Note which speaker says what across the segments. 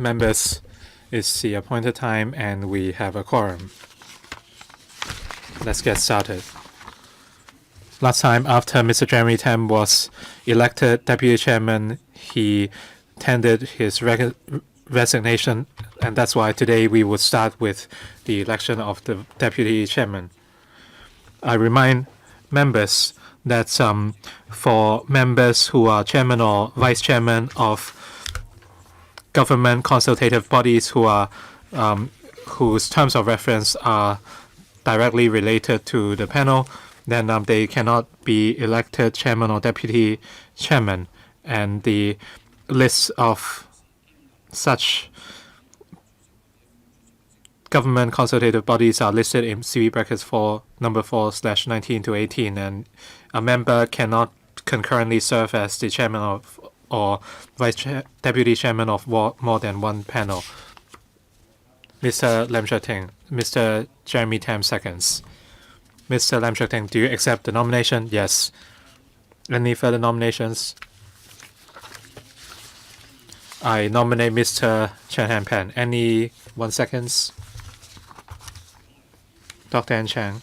Speaker 1: members, it's the appointed time and we have a quorum. Let's get started. Last time, after Mr. Jeremy Tam was elected deputy chairman, he tendered his resignation, and that's why today we would start with the election of the deputy chairman. I remind members that for members who are chairman or vice chairman of government consultative bodies who are whose terms of reference are directly related to the panel, then they cannot be elected chairman or deputy chairman. And the list of such government consultative bodies are listed in CV brackets for number 4/19 to 18, and a member cannot concurrently serve as the chairman of or deputy chairman of more than one panel. Mr. Lam Shek-ting, Mr. Jeremy Tam seconds. Mr. Lam Shek-ting, do you accept the nomination? Yes. Any further nominations? I nominate Mr. Chen Han-pan. Any 1 seconds? Dr. Ann Chang.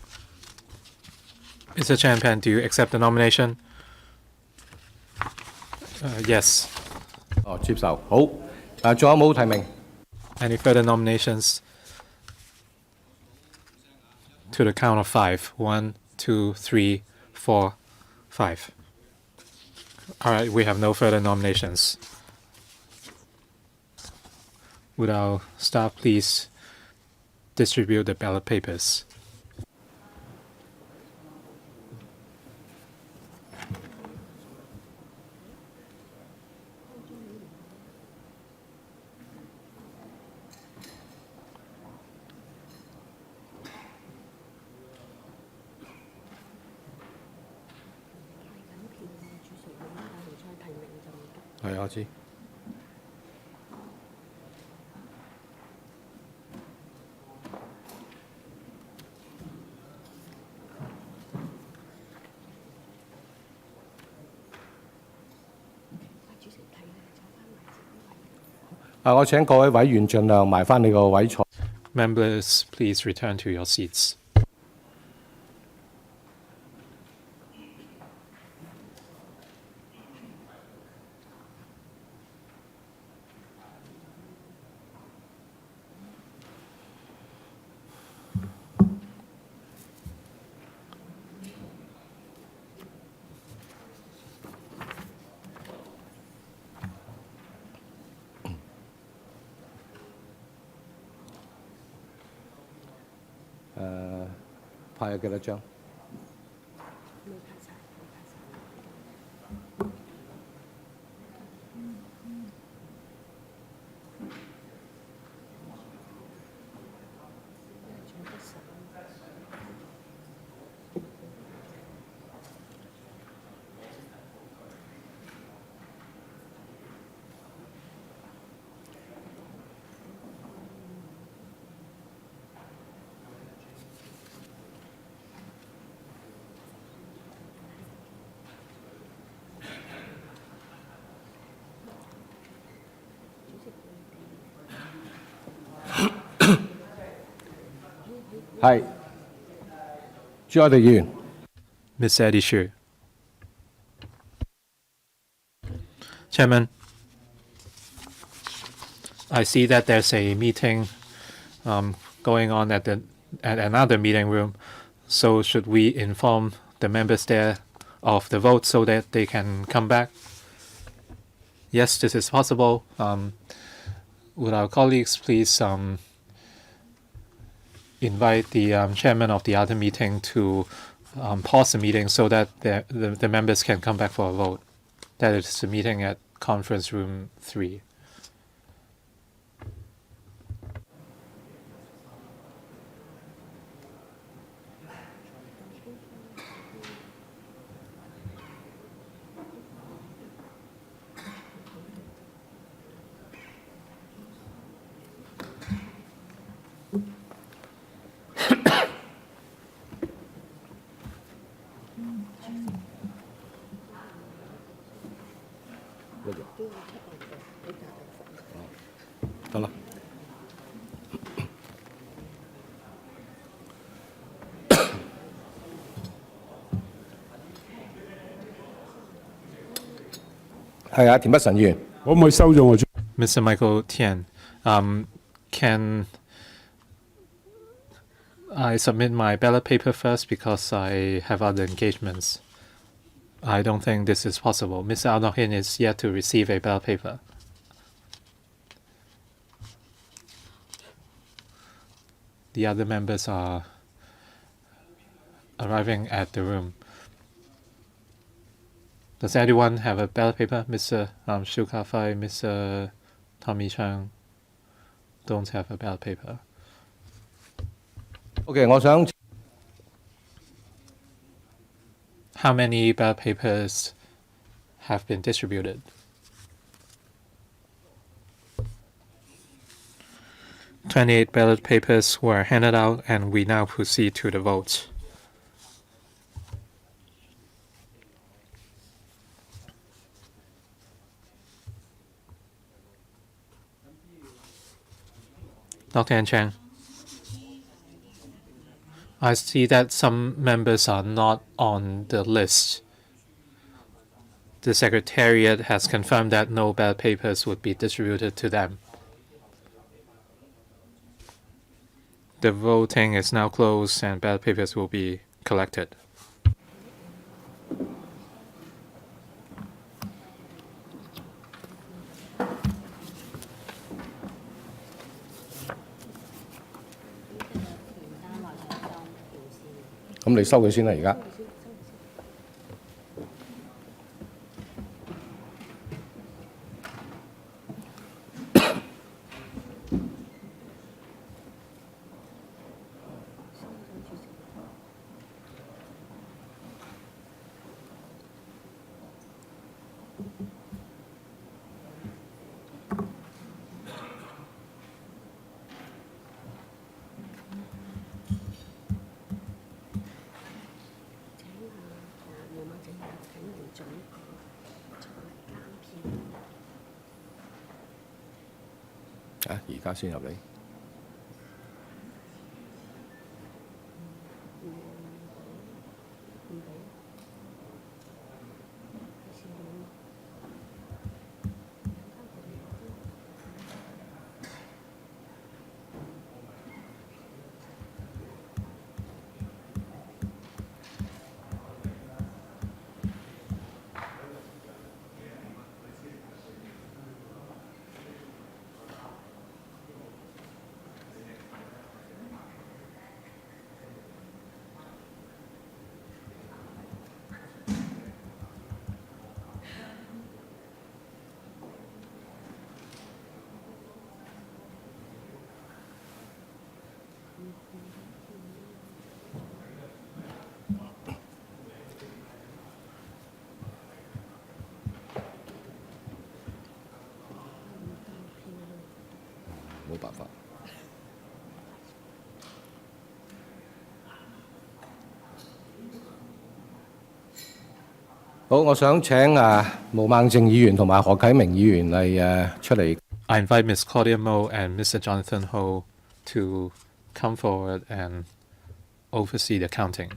Speaker 1: Mr. Chen Han-pan, do you accept the nomination? Yes.
Speaker 2: 接受。好。仲有冇提名？
Speaker 1: Any further nominations? To the count of 5. 1, 2, 3, 4, 5. All right, we have no further nominations. Would our staff please distribute the ballot papers?
Speaker 2: I 我知。我請各位委員盡量埋翻你個位坐。
Speaker 1: Members, please return to your seats.
Speaker 2: 派咗幾多張？係，朱凱廸議員。
Speaker 1: Ms. Eddie Xu. Chairman, I see that there's a meeting going on at another meeting room. So should we inform the members there of the vote so that they can come back? Yes, this is possible. Would our colleagues please invite the chairman of the other meeting to pause the meeting so that the members can come back for a vote. That is the meeting at conference room 3.
Speaker 2: 得啦。係啊，田北辰議員，
Speaker 3: 可唔可以收咗我張？
Speaker 1: Mr. Michael Tian, can I submit my ballot paper first because I have other engagements? I don't think this is possible. Mr. Alnohin is yet to receive a ballot paper. The other members are arriving at the room. Does anyone have a ballot paper? Mr. Shu Kafai, Mr. Tommy Chang don't have a ballot paper.
Speaker 2: OK，我想
Speaker 1: How many ballot papers have been distributed? "28 ballot papers were handed out, and we now proceed to the vote." Dr. An Chang. I see that some members are not on the list. The Secretariat has confirmed that no ballot papers would be distributed to them. The voting is now closed and ballot papers will be collected.
Speaker 2: 咁你收佢先啦，而家。啊！而家先入嚟。冇辦法。好，我想請毛孟靜議員同埋何啟明議員嚟出嚟。
Speaker 1: I invite Ms. Claudia Mo and Mr. Jonathan Ho to come forward and oversee the counting.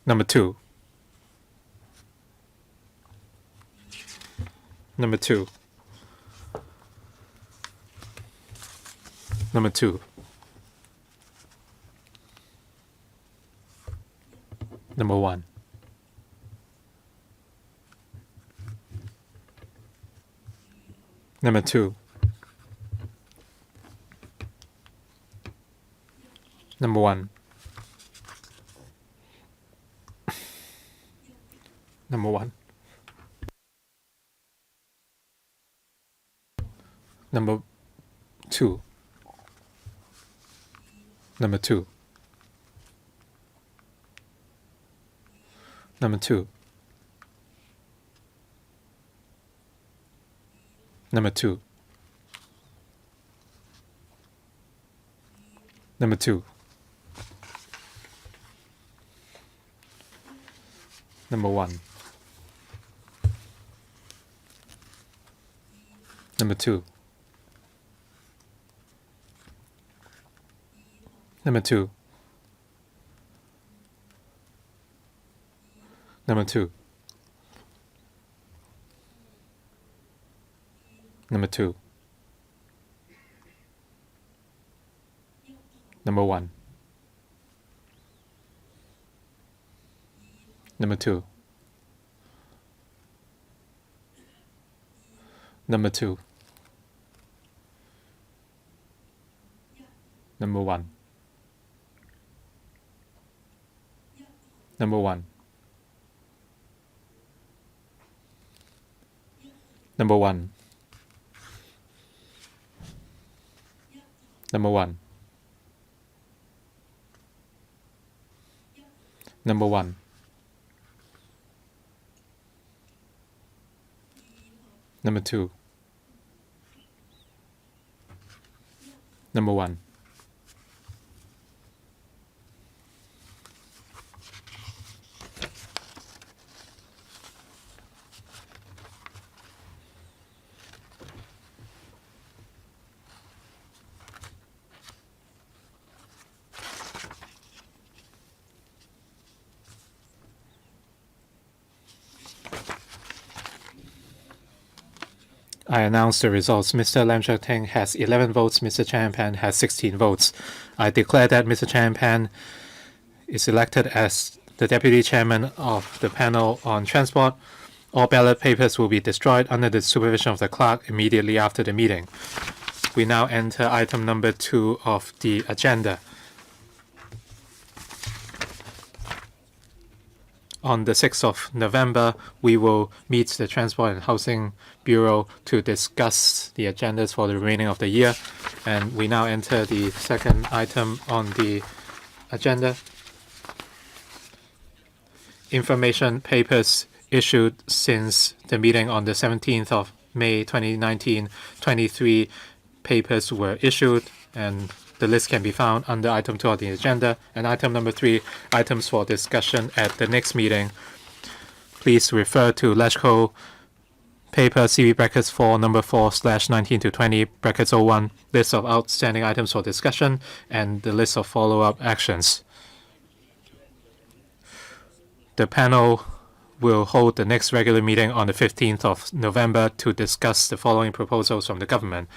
Speaker 1: Number 2. Number 2. Number 2. Number 1. Number 2. Number 1. Number 1. Number 2. Number 2. Number 2. Number 2. Number 2. Number 1. Number 2. Number 2. Number 2. Number 2. Number 1. Number 2. Number 2. Number 1. Number 1. Number 1. Number 1. Number 1. Number 2. Number 1. I announce the results. Mr. Lam Cheuk-ting has 11 votes. Mr. Chan Pan has 16 votes. I declare that Mr. Chan Pan is elected as the Deputy Chairman of the Panel on Transport. All ballot papers will be destroyed under the supervision of the clerk immediately after the meeting. We now enter item number 2 of the agenda. On the 6th of November, we will meet the Transport and Housing Bureau to discuss the agendas for the remaining of the year. And we now enter the second item on the agenda. Information papers issued since the meeting on the 17th of May 2019. 23 papers were issued, and the list can be found under item 2 of the agenda. And item number 3, items for discussion at the next meeting. Please refer to LegCo paper CV brackets 4 number 4/19 to 20 brackets 01, list of outstanding items for discussion, and the list of follow-up actions. The panel will hold the next regular meeting on the 15th of November to discuss the following proposals from the government.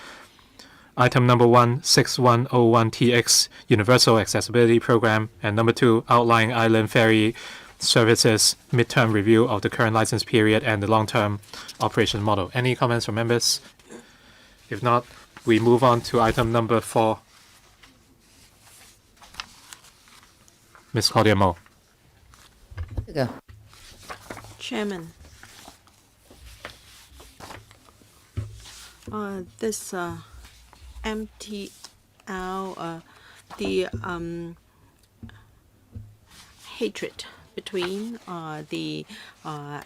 Speaker 1: Item number 1, 6101TX Universal Accessibility Program, and number 2, Outlying Island Ferry Services Midterm Review of the current license period and the long-term operation model. Any comments from members? If not, we move on to item number 4. Ms. Claudia Mo.
Speaker 3: Chairman, this MTL, the hatred between the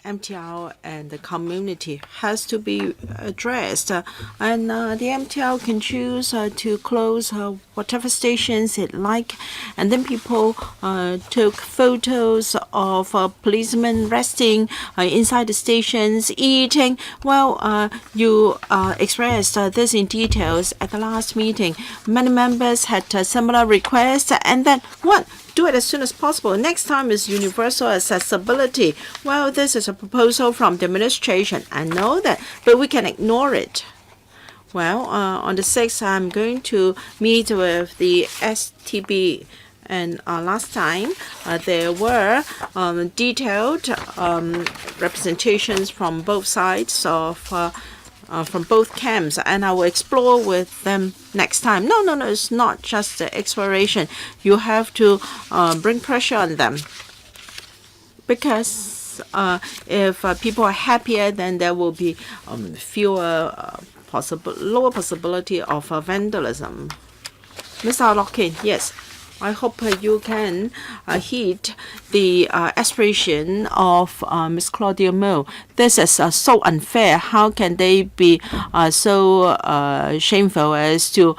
Speaker 3: MTL and the community has to be addressed. And the MTL can choose to close whatever stations it like. And then people took photos of policemen resting inside the stations, eating. Well, you expressed this in details at the last meeting. Many members had similar requests. And then what? Do it as soon as possible. Next time is universal accessibility. Well, this is a proposal from the administration. I know that, but we can ignore it. Well, on the 6th, I'm going to meet with the STB. And last time, there were detailed representations from both sides of from both camps, and I will explore with them next time. No, it's not just exploration. You have to bring pressure on them, because if people are happier, then there will be fewer lower possibility of vandalism. Mr. Lockin, yes. I hope you can heed the aspiration of Ms. Claudia Mo. This is so unfair. How can they be so shameful as to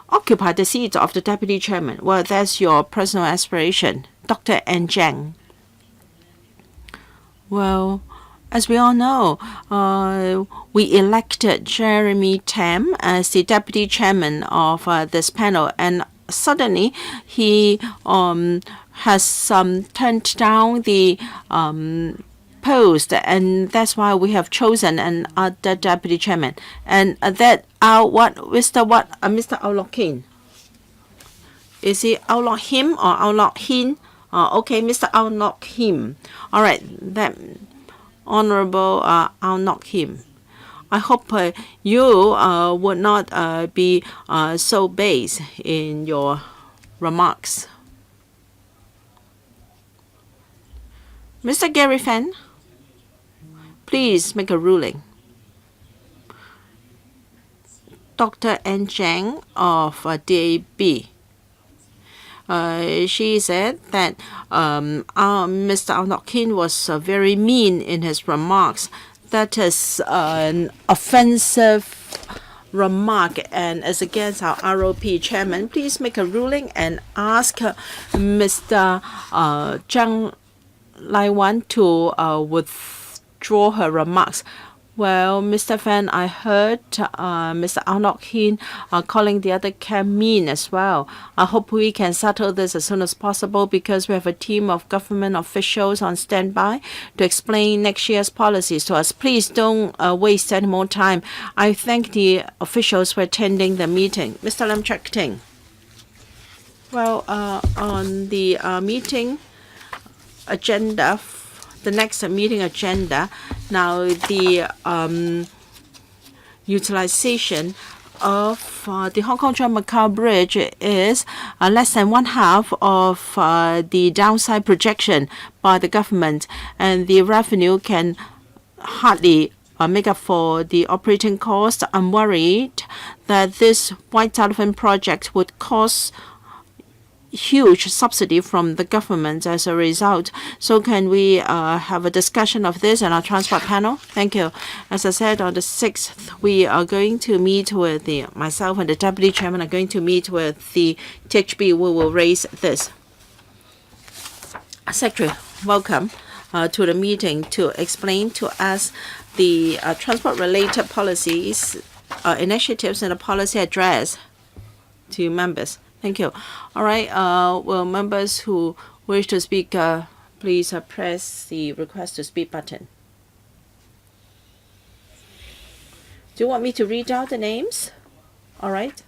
Speaker 3: occupy the seat of the deputy chairman? Well, that's your personal aspiration. Dr. N. Zhang. Well, as we all know, we elected Jeremy Tam as the deputy chairman of this panel, and suddenly he has turned down the post, and that's why we have chosen another deputy chairman. And Mr. Aulokin. Is he Outlock him or Outlock hin? Okay, Mr. Outlock him. All right, that Honorable Outlock him. I hope you would not be so base in your remarks. Mr. Gary Fan, please make a ruling. Dr. N. Zhang of DAB. She said that Mr. Al-Nokin was very mean in his remarks. That is an offensive remark and is against our ROP chairman. Please make a ruling and ask Mr. Zhang Laiwan to withdraw her remarks. Well, Mr. Fan, I heard Mr. Arnold Hin calling the other camp mean as well. I hope we can settle this as soon as possible, because we have a team of government officials on standby to explain next year's policies to us. Please don't waste any more time. I thank the officials for attending the meeting. Mr. Lam Chek Ting. Well, on the meeting agenda, the next meeting agenda, now the utilization of the Hong Kong-Macau Bridge is less than one half of the downside projection by the government, and the revenue can hardly make up for the operating cost. I'm worried that this White Elephant project would cost huge subsidy from the government as a result. So can we have a discussion of this in our transport panel? Thank you. As I said, on the 6th, we are going to meet with myself and the deputy chairman are going to meet with the THB. We will raise this. Secretary, welcome to the meeting to explain to us the transport-related policies, initiatives, and a policy address to members. Thank you. All right. Well, members who wish to speak, please press the request to speak button. Do you want me to read out the names? All right.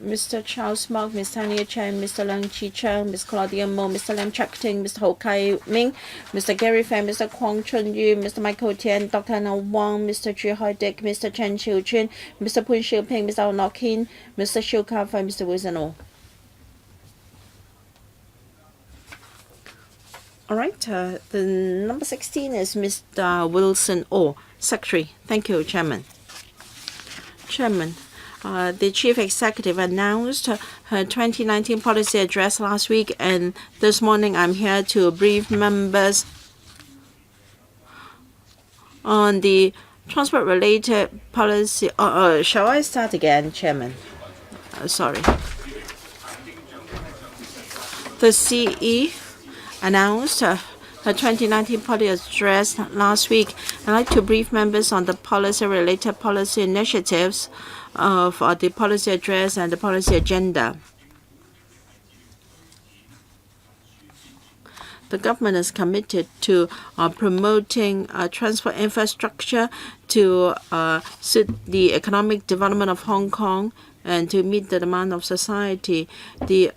Speaker 3: Mr. Charles Mark, Ms. Tanya Chen, Mr. Leung Chi Cheng, Ms. Claudia Mo, Mr. Lam Chek Ting, Mr. Ho Kai Ming, Mr. Gary Fan, Mr. Kwong Chun Yu, Mr. Michael Tian, Dr. Na Wong, Mr. Chu Hoi Dick, Mr. Chen Chiu Chun, Mr. Poon Shiu Ping, Mr. Au Nok Hin, Mr. Shiu Ka Fai, Mr. Wilson O. All right, the number 16 is Mr. Wilson O. Secretary. Thank you, Chairman. Chairman. The chief executive announced her 2019 policy address last week, and this morning I'm here to brief members on the transport-related policy. Shall I start again, Chairman? Sorry. The CE announced her 2019 policy address last week. I'd like to brief members on the policy-related policy initiatives of the policy address and the policy agenda. The government is committed to promoting transport infrastructure to suit the economic development of Hong Kong and to meet the demand of society. The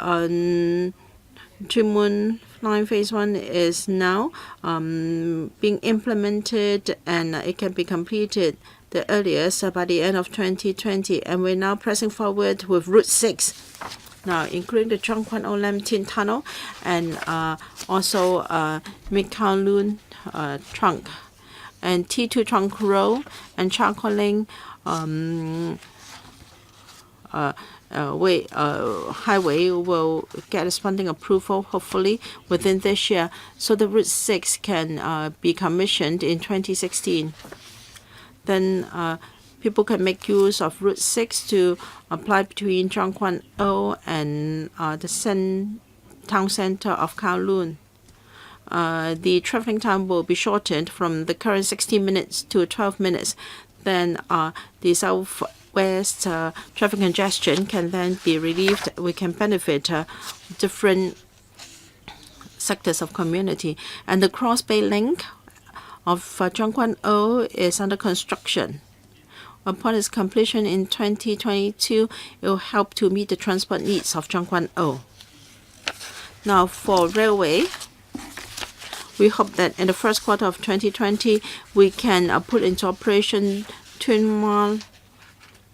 Speaker 3: Tuen Mun Line Phase 1 is now being implemented, and it can be completed the earliest by the end of 2020, and we're now pressing forward with Route 6. Now, including the Zhang Quan O Lam Tin Tunnel and also Kowloon Trunk and T2 Trunk Road and Ling highway will get its funding approval hopefully within this year, so the Route 6 can be commissioned in 2016. Then people can make use of Route 6 to apply between Zhang Quan O and the town center of Kowloon. The traveling time will be shortened from the current 16 minutes to 12 minutes. Then the southwest traffic congestion can then be relieved. We can benefit different sectors of community. And the Cross Bay Link of Zhang Quan O is under construction. Upon its completion in 2022, it will help to meet the transport needs of Zhang Quan O. Now, for railway, we hope that in the first quarter of 2020, we can put into operation Twin Mile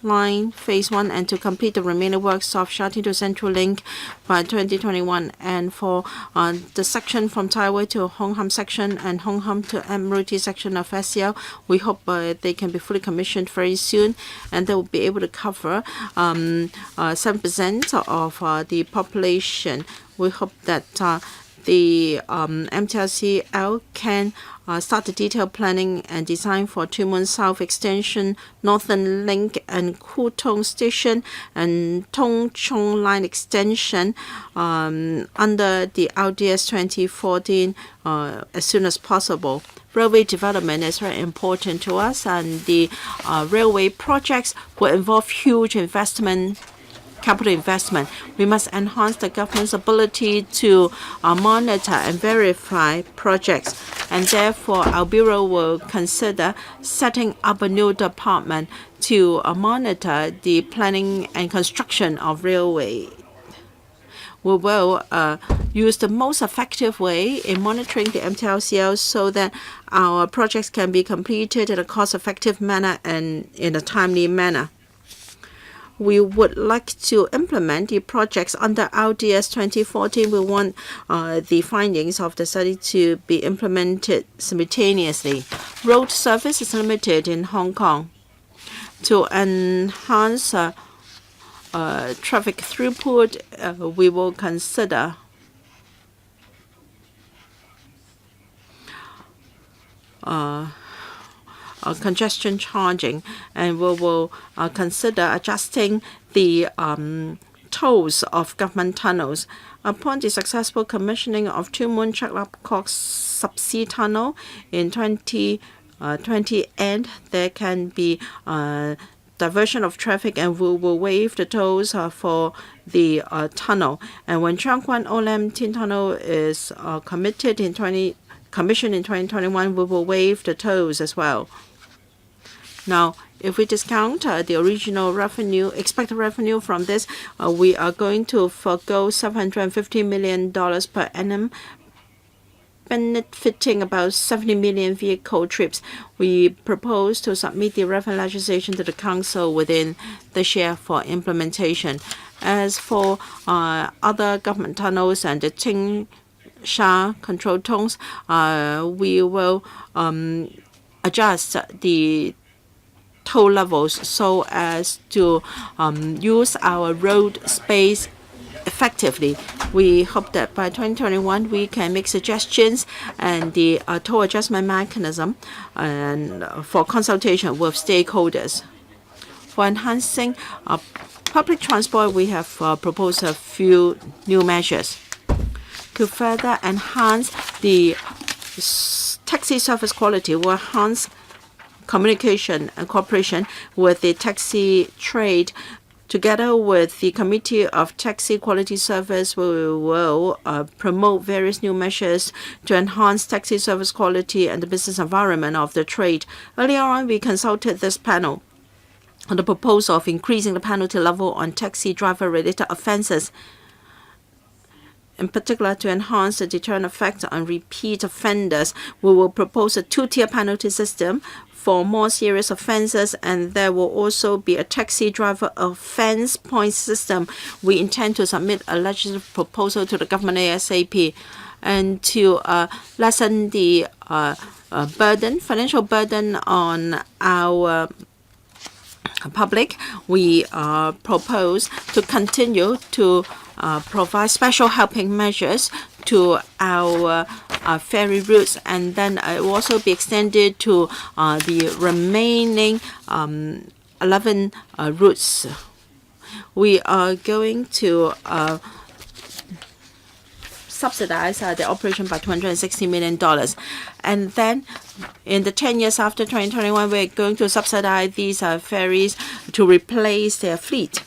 Speaker 3: Line Phase 1 and to complete the remaining works of Sha Tin to Central Link by 2021. And for the section from Taiwan to Hong Kong section and Hong Kong to Admiralty section of SCL, we hope they can be fully commissioned very soon, and they will be able to cover 7% of the population. We hope that the MTRCL can start the detailed planning and design for Tuen Mun South Extension, Northern Link, and Kutong Station and Tung Chung Line Extension under the RDS 2014 as soon as possible. Railway development is very important to us, and the railway projects will involve huge capital investment. We must enhance the government's ability to monitor and verify projects, and therefore our Bureau will consider setting up a new department to monitor the planning and construction of railway. We will use the most effective way in monitoring the MTRCL so that our projects can be completed in a cost-effective manner and in a timely manner. We would like to implement the projects under RDS 2014. We want the findings of the study to be implemented simultaneously. Road service is limited in Hong Kong. To enhance traffic throughput, we will consider congestion charging, and we will consider adjusting the tolls of government tunnels. Upon the successful commissioning of Tuen Mun Chek Lap Kok Subsea Tunnel in 2020, and there can be diversion of traffic, and we will waive the tolls for the tunnel. And when Zhang Quan O Lam Tin Tunnel is commissioned in 2021, we will waive the tolls as well. Now, if we discount the original revenue, expected revenue from this, we are going to forgo $750 million per annum, benefiting about 70 million vehicle trips. We propose to submit the relevant legislation to the Council within this year for implementation. As for other government tunnels and the Ting Sha control tongs, we will adjust the toll levels so as to use our road space effectively. We hope that by 2021 we can make suggestions and the toll adjustment mechanism and for consultation with stakeholders. For enhancing public transport, we have proposed a few new measures to further enhance the taxi service quality. We'll enhance communication and cooperation with the taxi trade. Together with the Committee of Taxi Quality Service, we will promote various new measures to enhance taxi service quality and the business environment of the trade. Earlier on, we consulted this panel on the proposal of increasing the penalty level on taxi driver-related offences. In particular, to enhance the deterrent effect on repeat offenders, we will propose a two-tier penalty system for more serious offences, and there will also be a taxi driver offence point system. We intend to submit a legislative proposal to the government ASAP, and to lessen the financial burden on our public. We propose to continue to provide special helping measures to our ferry routes, and then it will also be extended to the remaining 11 routes. We are going to subsidize the operation by $260 million. And then in the 10 years after 2021, we're going to subsidize these ferries to replace their fleet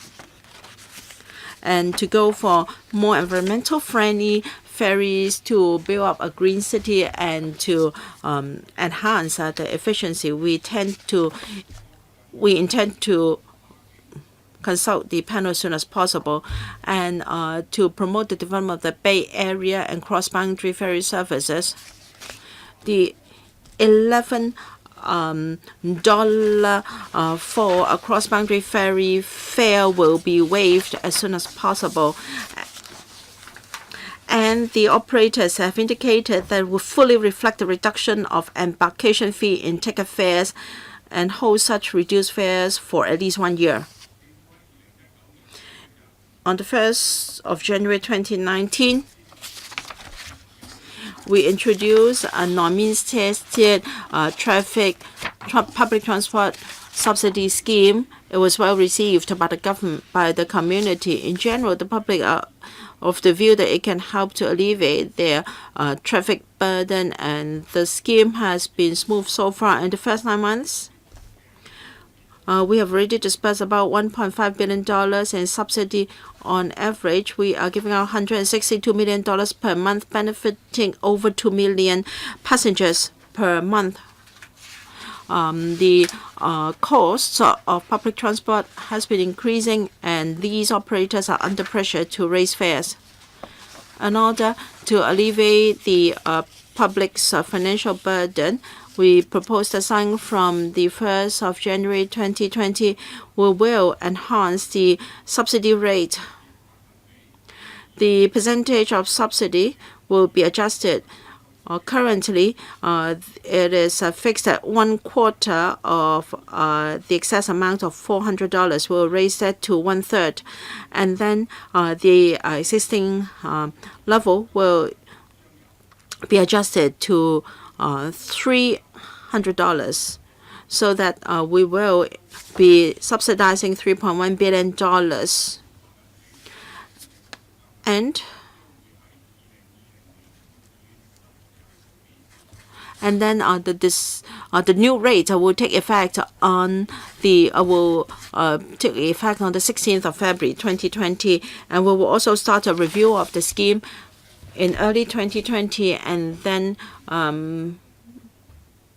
Speaker 3: and to go for more environmental friendly ferries to build up a green city and to enhance the efficiency. We intend to consult the panel as soon as possible, and to promote the development of the Bay Area and cross-boundary ferry services. The $11 for a cross-boundary ferry fare will be waived as soon as possible. And the operators have indicated that will fully reflect the reduction of embarkation fee in ticket fares and hold such reduced fares for at least 1 year. On the 1st of January 2019, we introduced a non-means tested public transport subsidy scheme. It was well received by the government, by the community. In general, the public are of the view that it can help to alleviate their traffic burden, and the scheme has been smooth so far. In the first 9 months, we have already disbursed about $1.5 billion in subsidy. On average, we are giving out $162 million per month, benefiting over 2 million passengers per month. The costs of public transport has been increasing, and these operators are under pressure to raise fares. In order to alleviate the public's financial burden, we propose that starting from the 1st of January 2020, we will enhance the subsidy rate. The percentage of subsidy will be adjusted. Currently, it is fixed at 1/4 of the excess amount of $400. We'll raise that to 1/3, and then the existing level will be adjusted to $300, so that we will be subsidizing $3.1 billion. And then the new rate will take effect on the 16th of February 2020, and we will also start a review of the scheme in early 2020, and then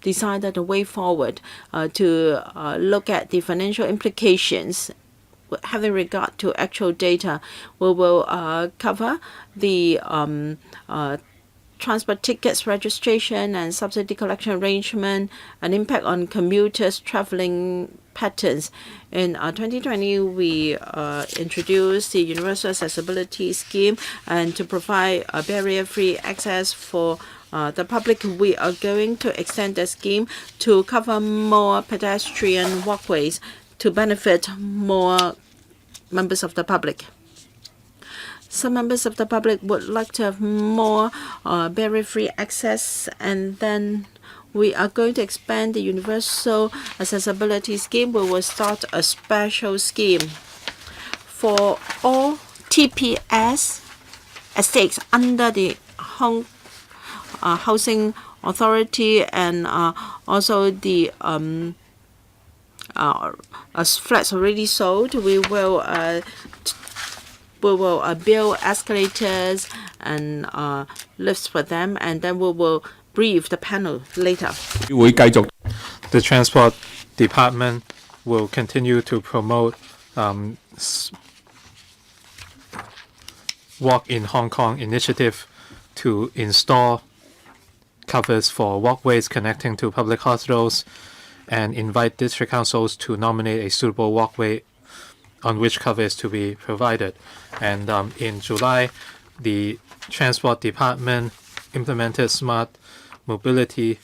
Speaker 3: decide the way forward to look at the financial implications. Having regard to actual data, we will cover the transport tickets registration and subsidy collection arrangement, an impact on commuters' traveling patterns. In 2020, we introduced the Universal Accessibility Scheme, and to provide a barrier-free access for the public, we are going to extend the scheme to cover more pedestrian walkways to benefit more members of the public. Some members of the public would like to have more barrier-free access, and then we are going to expand the Universal Accessibility Scheme. We will start a special scheme for all TPS estates under the Housing Authority, and also the flats already sold. We will build escalators and lifts for them, and then we will brief the panel later.
Speaker 1: The Transport Department will continue to promote Walk in Hong Kong initiative to install covers for walkways connecting to public hospitals and invite district councils to nominate a suitable walkway on which cover is to be provided. And in July, the Transport Department implemented smart mobility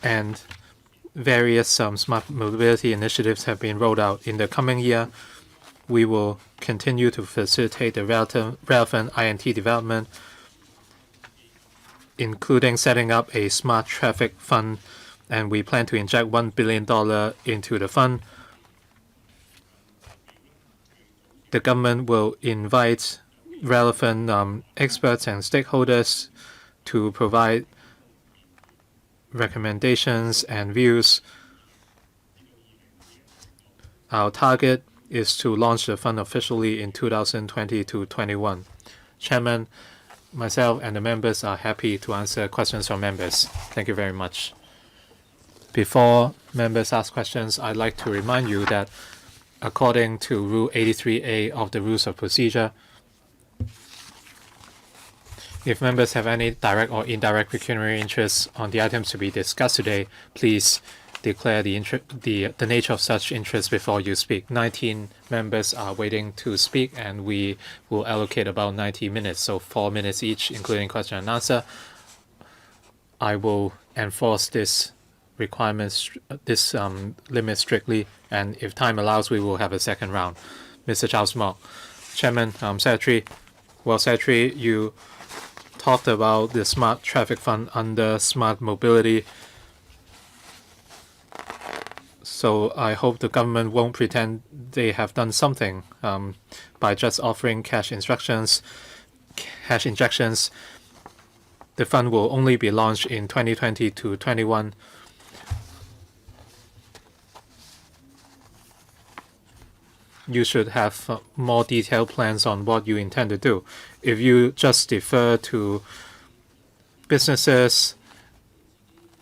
Speaker 1: and various smart mobility initiatives have been rolled out. In the coming year, we will continue to facilitate the relevant INT development, including setting up a smart traffic fund, and we plan to inject $1 billion into the fund. The government will invite relevant experts and stakeholders to provide recommendations and views. Our target is to launch the fund officially in 2020 to 21. Chairman, myself and the members are happy to answer questions from members. Thank you very much. Before members ask questions, I'd like to remind you that according to Rule 83A of the Rules of Procedure, if members have any direct or indirect pecuniary interests on the items to be discussed today, please declare the nature of such interest before you speak. 19 members are waiting to speak, and we will allocate about 90 minutes, so 4 minutes each, including question and answer. I will enforce this requirement, this limit strictly, and if time allows, we will have a second round. Mr. Charles Mok, Chairman, Secretary. Well, Secretary, you talked about the smart traffic fund under smart mobility. So I hope the government won't pretend they have done something by just offering cash injections. The fund will only be launched in 2020 to 21. You should have more detailed plans on what you intend to do. If you just defer to businesses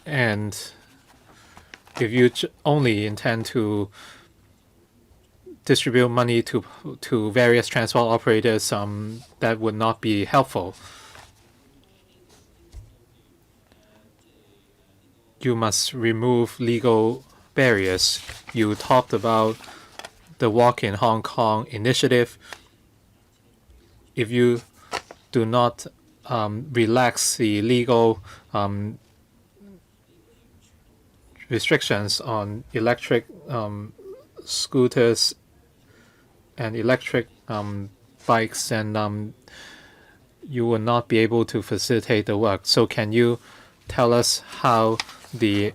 Speaker 1: and if you only intend to distribute money to various transport operators, that would not be helpful. You must remove legal barriers. You talked about the Walk in Hong Kong initiative. If you do not relax the legal restrictions on electric scooters and electric bikes, and you will not be able to facilitate the work. So can you tell us how the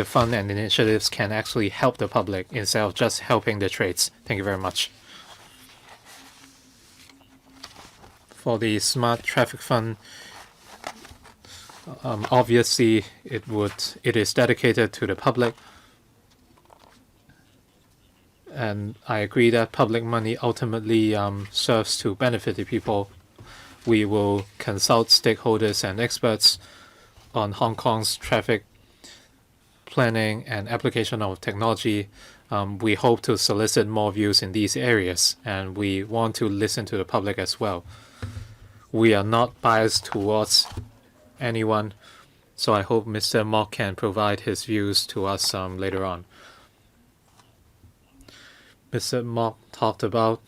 Speaker 1: fund and initiatives can actually help the public instead of just helping the trades? Thank you very much. For the Smart Traffic Fund, obviously it is dedicated to the public, and I agree that public money ultimately serves to benefit the people. We will consult stakeholders and experts on Hong Kong's traffic planning and application of technology. We hope to solicit more views in these areas, and we want to listen to the public as well. We are not biased towards anyone, so I hope Mr. Mok can provide his views to us later on. Mr. Mok talked about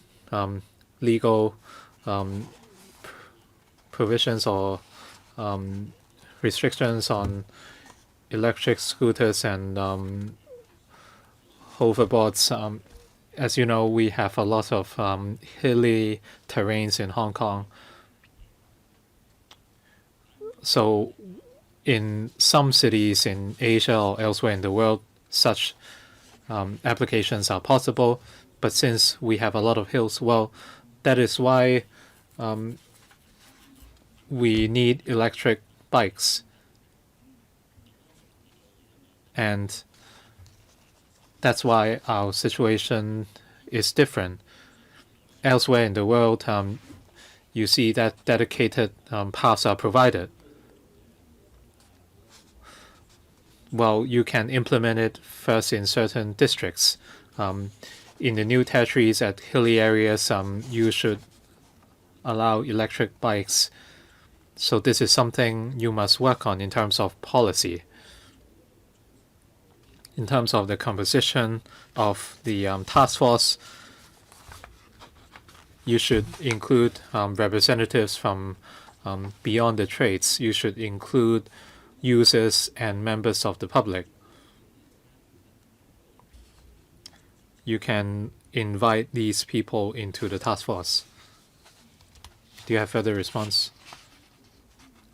Speaker 1: legal provisions or restrictions on electric scooters and hoverboards. As you know, we have a lot of hilly terrains in Hong Kong. So in some cities in Asia or elsewhere in the world, such applications are possible. But since we have a lot of hills, well, that is why we need electric bikes. And that's why our situation is different. Elsewhere in the world, you see that dedicated paths are provided. Well, you can implement it first in certain districts. In the new territories at hilly areas, you should allow electric bikes. So this is something you must work on in terms of policy. In terms of the composition of the task force, you should include representatives from beyond the trades. You should include users and members of the public. You can invite these people into the task force. Do you have further response?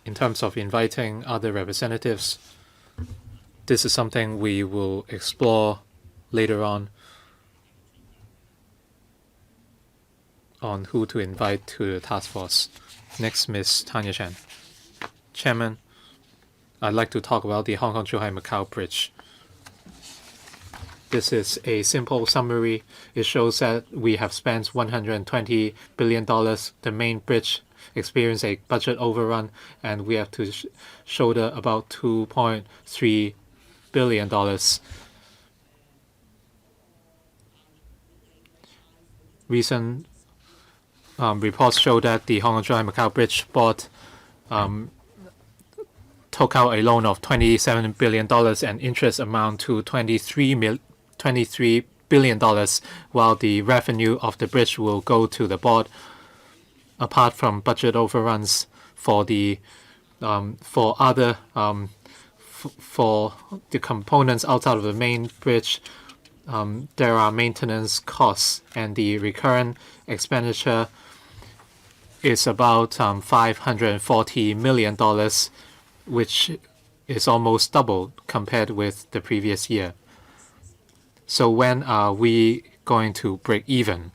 Speaker 1: In terms of inviting other representatives, this is something we will explore later on who to invite to the task force. Next, Ms. Tanya Chen. Chairman, I'd like to talk about the Hong Kong-Zhuhai-Macau Bridge. This is a simple summary. It shows that we have spent $120 billion. The main bridge experienced a budget overrun, and we have to shoulder about $2.3 billion. Recent reports show that the Hong Kong-Zhuhai-Macau Bridge Board took out a loan of $27 billion and interest amount to $23 billion, while the revenue of the bridge will go to the board. Apart from budget overruns for the for the components outside of the main bridge, there are maintenance costs, and the recurrent expenditure is about $540 million, which is almost double compared with the previous year. So when are we going to break even?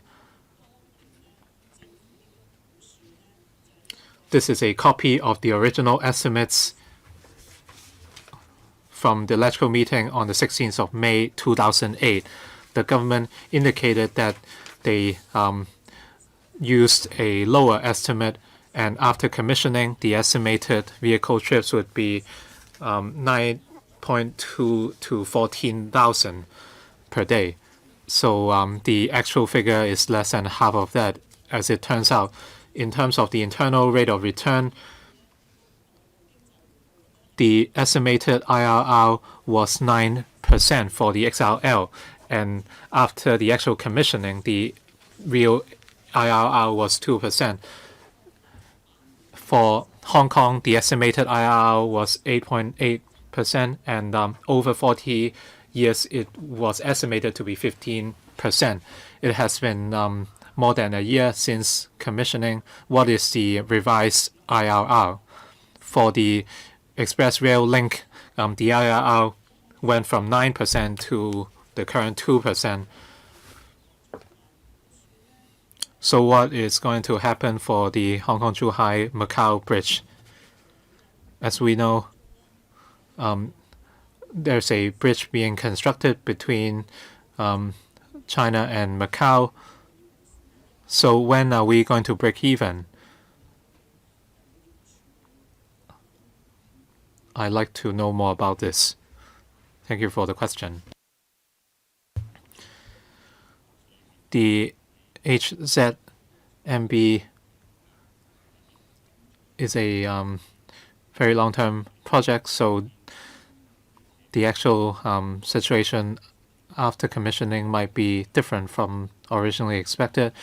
Speaker 1: This is a copy of the original estimates from the electoral meeting on the 16th of May 2008. The government indicated that they used a lower estimate, and after commissioning, the estimated vehicle trips would be 9.2 to 14,000 per day. So the actual figure is less than half of that, as it turns out. In terms of the internal rate of return, the estimated IRR was 9% for the XRL, and after the actual commissioning, the real IRR was 2%. For Hong Kong, the estimated IRR was 8.8%, and over 40 years, it was estimated to be 15%. It has been more than a year since commissioning. What is the revised IRR? For the Express Rail Link, the IRR went from 9% to the current 2%. So what is going to happen for the Hong Kong-Zhuhai-Macau Bridge? As we know, there's a bridge being constructed between China and Macau. So when are we going to break even? I'd like to know more about this. Thank you for the question. The HZMB is a very long-term project, so the actual situation after commissioning might be different from originally expected.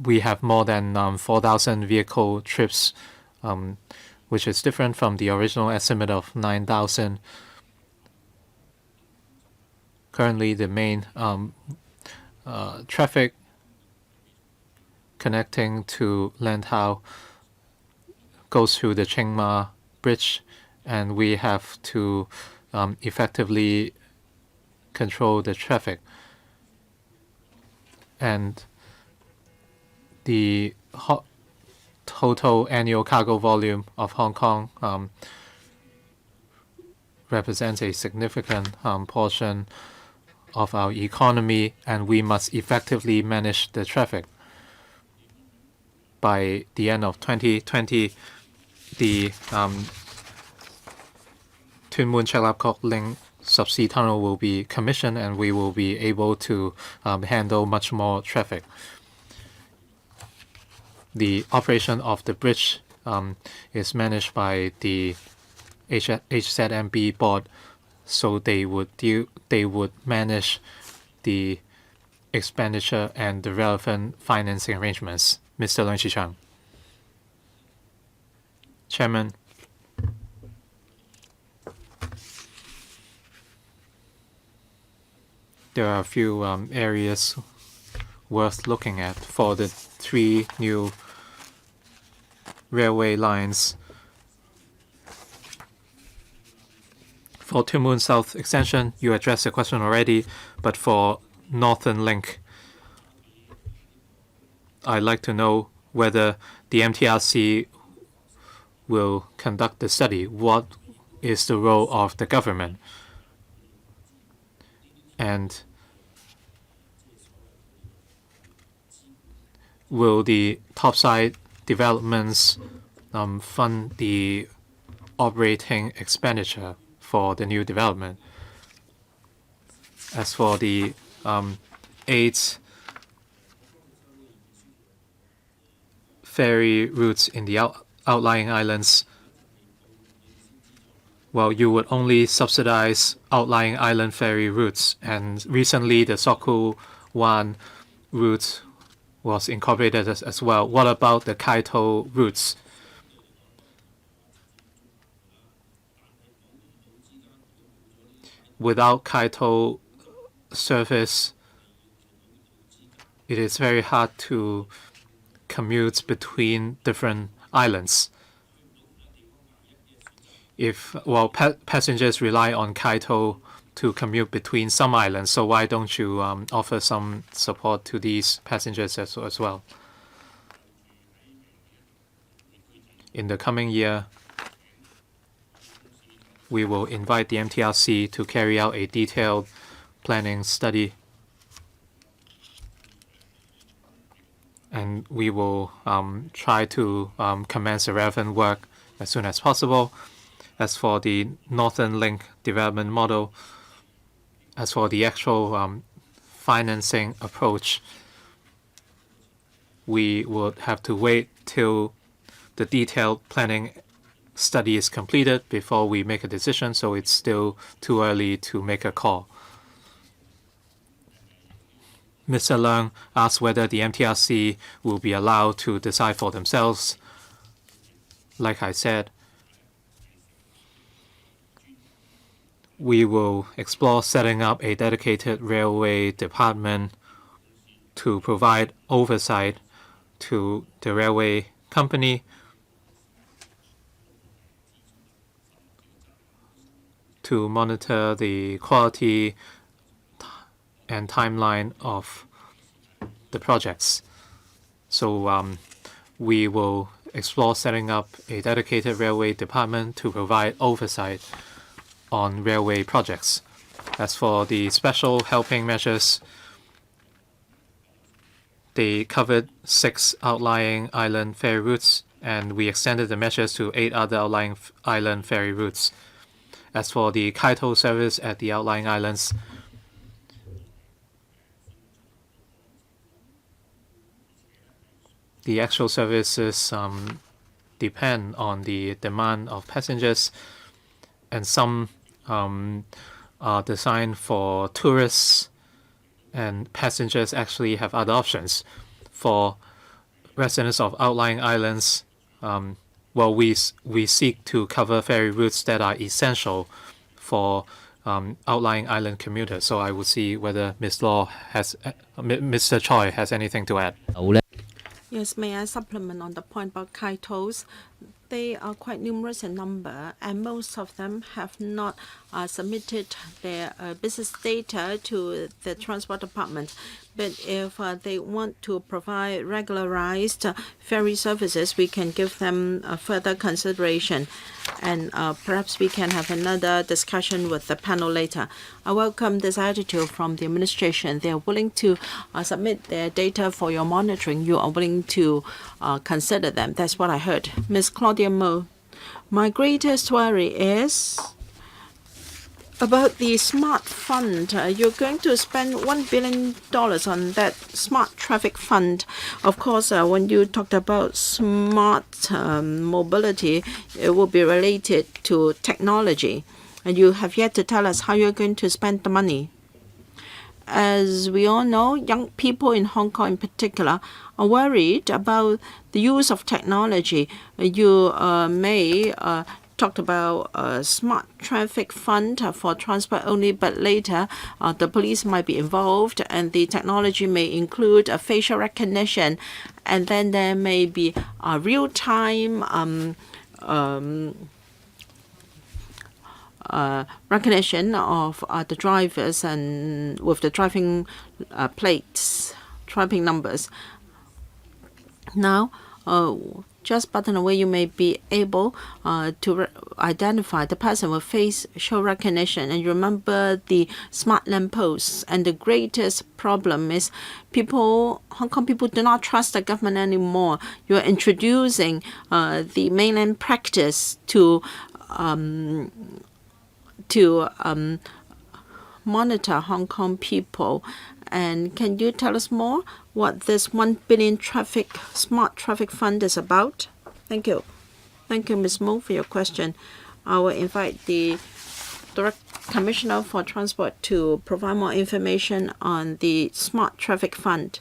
Speaker 1: We have more than 4,000 vehicle trips, which is different from the original estimate of 9,000. Currently, the main traffic connecting to Lantau goes through the Chiang Ma Bridge, and we have to effectively control the traffic. And the total annual cargo volume of Hong Kong represents a significant portion of our economy, and we must effectively manage the traffic. By the end of 2020, the Tuen Mun Chek Lap Kok Ling subsea tunnel will be commissioned, and we will be able to handle much more traffic. the operation of the bridge is managed by the HZMB board, so they would manage the expenditure and the relevant financing arrangements. Mr. Leung Chi-Chang. Chairman, there are a few areas worth looking at for the 3 new railway lines. For Two Moon South Extension, you addressed the question already, but for Northern Link, I'd like to know whether the MTRC will conduct the study. What is the role of the government? And will the topside developments fund the operating expenditure for the new development? As for the 8 ferry routes in the outlying islands, well, you would only subsidize outlying island ferry routes, and recently the Soku Wan route was incorporated as well. What about the Kaito routes? Without Kaito service, it is very hard to commute between different islands. If passengers rely on Kaito to commute between some islands, so why don't you offer some support to these passengers as well? In the coming year, we will invite the MTRC to carry out a detailed planning study, and we will try to commence the relevant work as soon as possible. As for the Northern Link development model, as for the actual financing approach, we would have to wait till the detailed planning study is completed before we make a decision, so it's still too early to make a call. Mr. Leung asked whether the MTRC will be allowed to decide for themselves. Like I said, we will explore setting up a dedicated railway department to provide oversight to the railway company to monitor the quality and timeline of the projects. So we will explore setting up a dedicated railway department to provide oversight on railway projects. As for the special helping measures, they covered 6 outlying island ferry routes, and we extended the measures to 8 other outlying island ferry routes. As for the Kaito service at the outlying islands, the actual services depend on the demand of passengers, and some are designed for tourists, and passengers actually have other options. For residents of outlying islands, we seek to cover ferry routes that are essential for outlying island commuters. So I will see whether Mr. Choi has anything to add.
Speaker 3: Yes, may I supplement on the point about Kaitos? They are quite numerous in number, and most of them have not submitted their business data to the Transport Department. But if they want to provide regularized ferry services, we can give them further consideration. And perhaps we can have another discussion with the panel later. I welcome this attitude from the administration. They are willing to submit their data for your monitoring. You are willing to consider them. That's what I heard. Ms. Claudia Mo, my greatest worry is About the smart fund, you're going to spend $1 billion on that smart traffic fund. Of course, when you talked about smart mobility, it will be related to technology. And you have yet to tell us how you're going to spend the money. As we all know, young people in Hong Kong in particular are worried about the use of technology. You may talked about a smart traffic fund for transport only, but later the police might be involved and the technology may include a facial recognition, and then there may be a real-time recognition of the drivers and with the driving plates, driving numbers. Now, just button away, you may be able to identify the person with facial recognition. And remember the smart lampposts. And the greatest problem is Hong Kong people do not trust the government anymore. You are introducing the mainland practice to monitor Hong Kong people. And can you tell us more what this $1 billion smart traffic fund is about? Thank you. Thank you, Ms. Mo, for your question. I will invite the Direct Commissioner for Transport to provide more information on the smart traffic fund.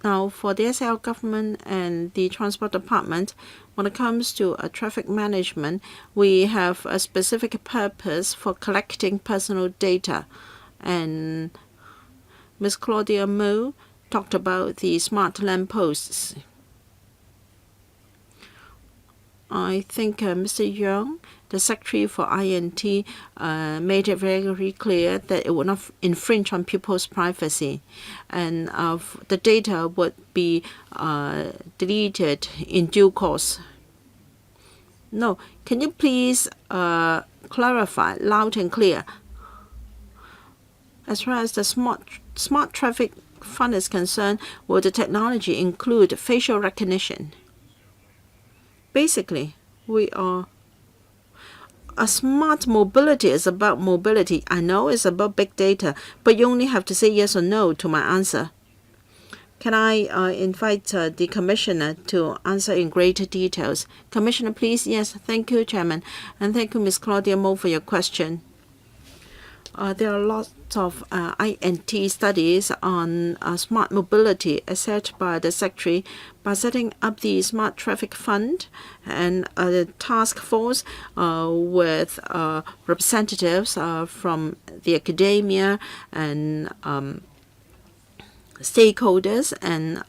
Speaker 3: Now, for the SL government and the Transport Department, when it comes to traffic management, we have a specific purpose for collecting personal data. And Ms. Claudia Mo talked about the smart lampposts. I think Mr. Young, the Secretary for INT, made it very clear that it would not infringe on people's privacy, and the data would be deleted in due course. No, can you please clarify loud and clear? As far as the smart traffic fund is concerned, will the technology include facial recognition? Basically, a smart mobility is about mobility. I know it's about big data, but you only have to say yes or no to my answer. Can I invite the Commissioner to answer in greater details? Commissioner, please. Yes, thank you, Chairman. And thank you, Ms. Claudia Mo, for your question. There are lots of INT studies on smart mobility as set by the Secretary by setting up the Smart Traffic Fund and a task force with representatives from the academia and stakeholders and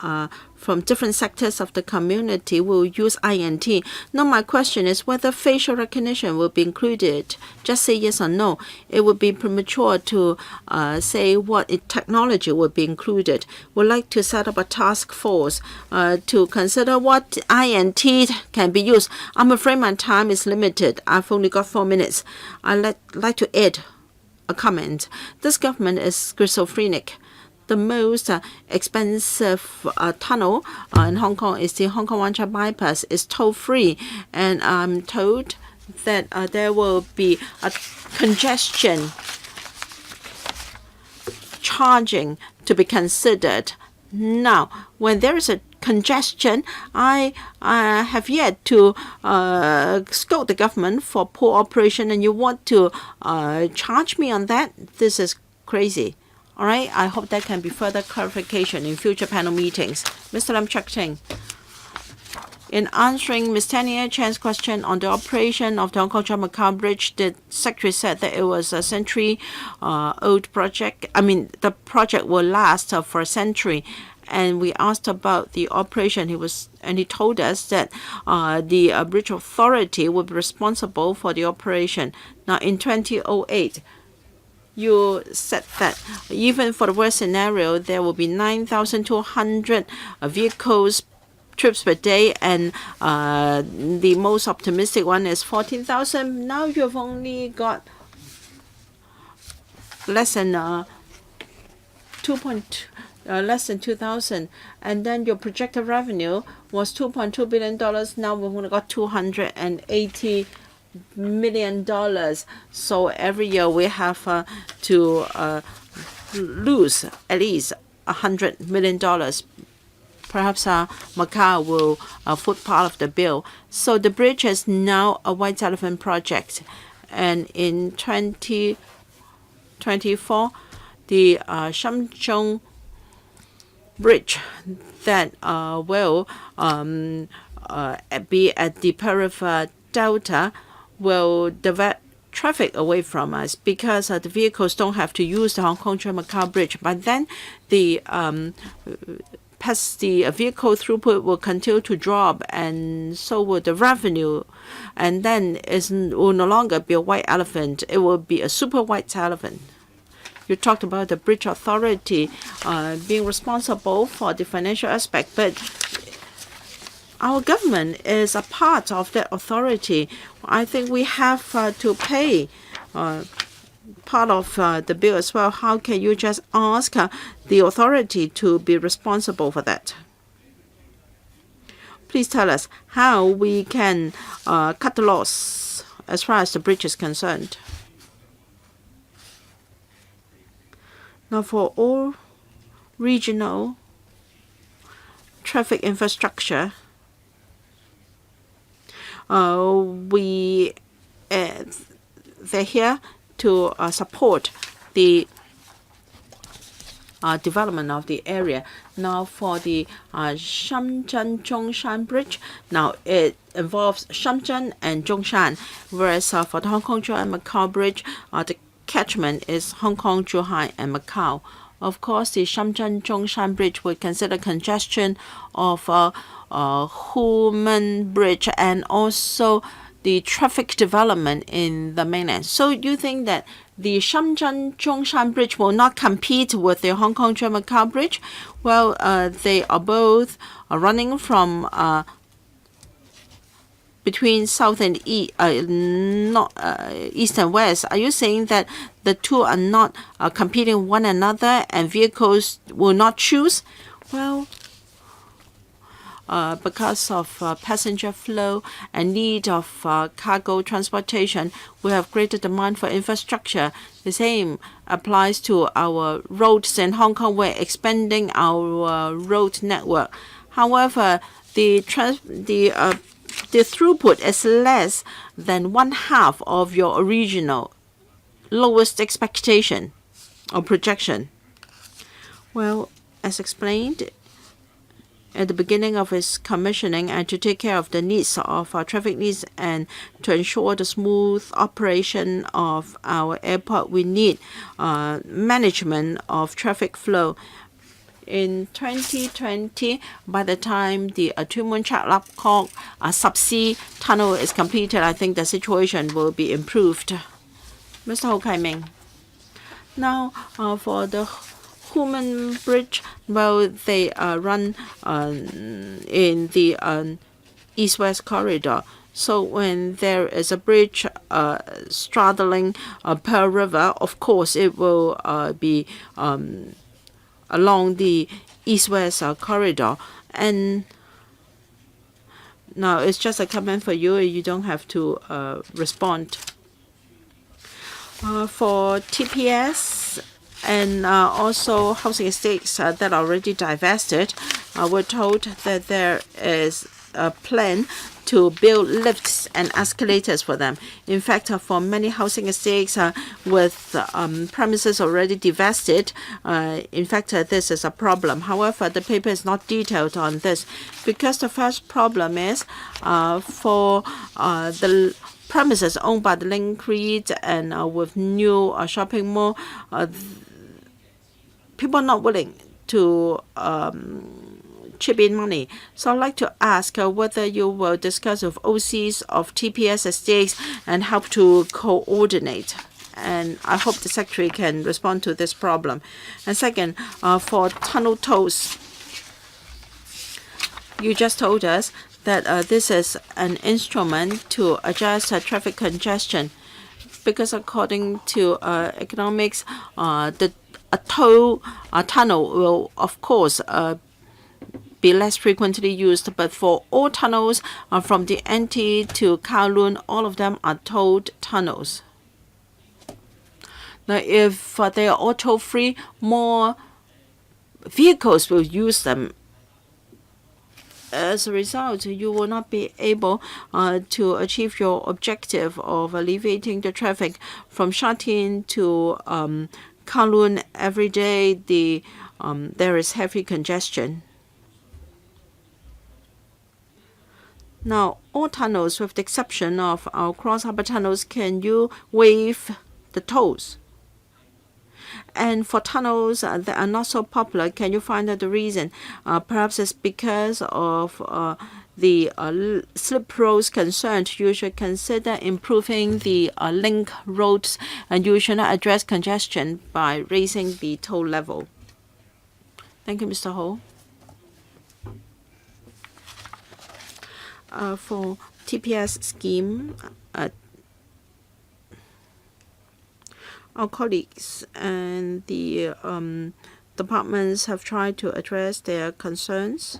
Speaker 3: from different sectors of the community will use INT. Now my question is whether facial recognition will be included. Just say yes or no. It would be premature to say what technology will be included. We'd like to set up a task force to consider what INT can be used. I'm afraid my time is limited. I've only got 4 minutes. I'd like to add a comment. This government is schizophrenic. The most expensive tunnel in Hong Kong is the Hong Kong Wan Chai bypass. It's toll-free, and I'm told that there will be a congestion charging to be considered. Now, when there is a congestion, I have yet to scold the government for poor operation, and you want to charge me on that? This is crazy. All right, I hope there can be further clarification in future panel meetings. Mr. Lam Cheuk Ting. In answering Ms. Tania Chan's question on the operation of the Hong Kong-Macau Bridge, the Secretary said that it was a century-old project. I mean, the project will last for a century. And we asked about the operation. He told us that the Bridge Authority will be responsible for the operation. Now, in 2008, you said that even for the worst scenario, there will be 9,200 vehicles trips per day, and the most optimistic one is 14,000. Now you've only got less than 2,000, and then your projected revenue was $2.2 billion. Now we've only got 280 million. So every year we have to lose at least $100 million. Perhaps Macau will foot part of the bill. So the bridge is now a white elephant project. And in 2024, the Shanzhong Bridge that will be at the Pearl River Delta will divert traffic away from us because the vehicles don't have to use the Hong Kong to Macau Bridge. But then the vehicle throughput will continue to drop, and so will the revenue. And then it will no longer be a white elephant. It will be a super white elephant. You talked about the bridge authority being responsible for the financial aspect, but our government is a part of that authority. I think we have to pay part of the bill as well. How can you just ask the authority to be responsible for that? Please tell us how we can cut the loss as far as the bridge is concerned. Now, for all regional traffic infrastructure, they're here to support the development of the area. Now, for the Shenzhen-Zhongshan Bridge, now it involves Shenzhen and Zhongshan, whereas for the Hong Kong and Macau Bridge, the catchment is Hong Kong, Zhuhai, and Macau. Of course, the Shenzhen-Zhongshan Bridge would consider congestion of Human Bridge and also the traffic development in the mainland. So you think that the Shenzhen-Zhongshan Bridge will not compete with the Hong Kong to Macau Bridge? Well, they are both running from between south and east, east and west. Are you saying that the two are not competing one another and vehicles will not choose? Well, because of passenger flow and need of cargo transportation, we have greater demand for infrastructure. The same applies to our roads in Hong Kong. We're expanding our road network. However, the throughput is less than one half of your original lowest expectation or projection. Well, as explained at the beginning of its commissioning, and to take care of the needs of our traffic needs and to ensure the smooth operation of our airport, we need management of traffic flow. In 2020, by the time the Tuen Mun Chak Lap Kok subsea tunnel is completed, I think the situation will be improved. Mr. Ho Kai Ming. Now, for the Human Bridge, well, they run in the east-west corridor. So when there is a bridge straddling Pearl River, of course it will be along the east-west corridor. And now it's just a comment for you. You don't have to respond. For TPS and also housing estates that are already divested, we're told that there is a plan to build lifts and escalators for them. In fact, for many housing estates with premises already divested, in fact, this is a problem. However, the paper is not detailed on this because the first problem is for the premises owned by the Ling and with new shopping mall, people are not willing to chip in money. So I'd like to ask whether you will discuss with OCs of TPS estates and help to coordinate. And I hope the Secretary can respond to this problem. And second, for tunnel tolls, you just told us that this is an instrument to adjust traffic congestion, because according to economics, a tunnel will, of course, be less frequently used. But for all tunnels from the NT to Kowloon, all of them are tolled tunnels. Now, if they are all toll-free, more vehicles will use them. As a result, you will not be able to achieve your objective of alleviating the traffic from Sha Tin to Kowloon. Every day, there is heavy congestion. Now, all tunnels, with the exception of our cross-harbor tunnels, can you waive the tolls? And for tunnels that are not so popular, can you find out the reason? Perhaps it's because of the slip roads concerned. You should consider improving the Ling roads, and you should not address congestion by raising the toll level. Thank you, Mr. Ho. For TPS scheme, our colleagues and the departments have tried to address their concerns,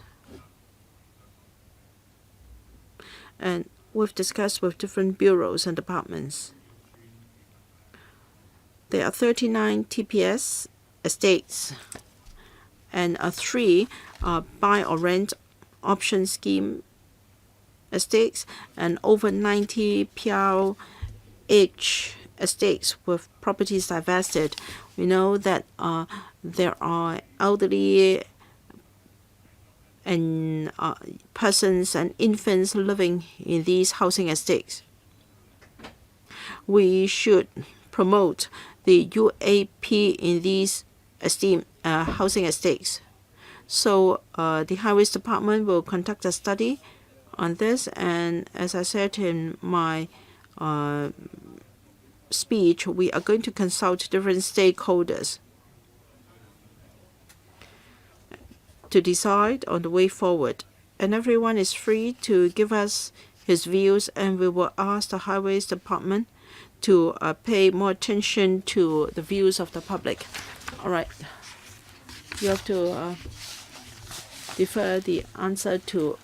Speaker 3: and we've discussed with different bureaus and departments. There are 39 TPS estates and 3 buy or rent option scheme estates and over 90 PRH estates with properties divested. We know that there are elderly and persons and infants living in these housing estates. We should promote the UAP in these housing estates. So the Highways Department will conduct a study on this, and as I said in my speech, we are going to consult different stakeholders to decide on the way forward. And everyone is free to give us his views, and we will ask the Highways Department to pay more attention to the views of the public. All right. You have to defer the answer to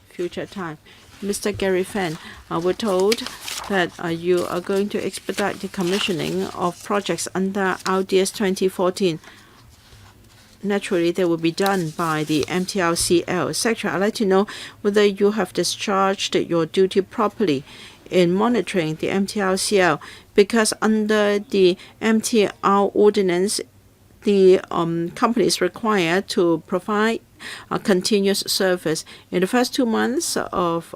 Speaker 3: future time. Mr. Gary Fan, we're told that you are going to expedite the commissioning of projects under RDS 2014. Naturally, they will be done by the MTRCL. Secretary, I'd like to know whether you have discharged your duty properly in monitoring the MTRCL, because under the MTR ordinance, the company is required to provide a continuous service. In the first 2 months of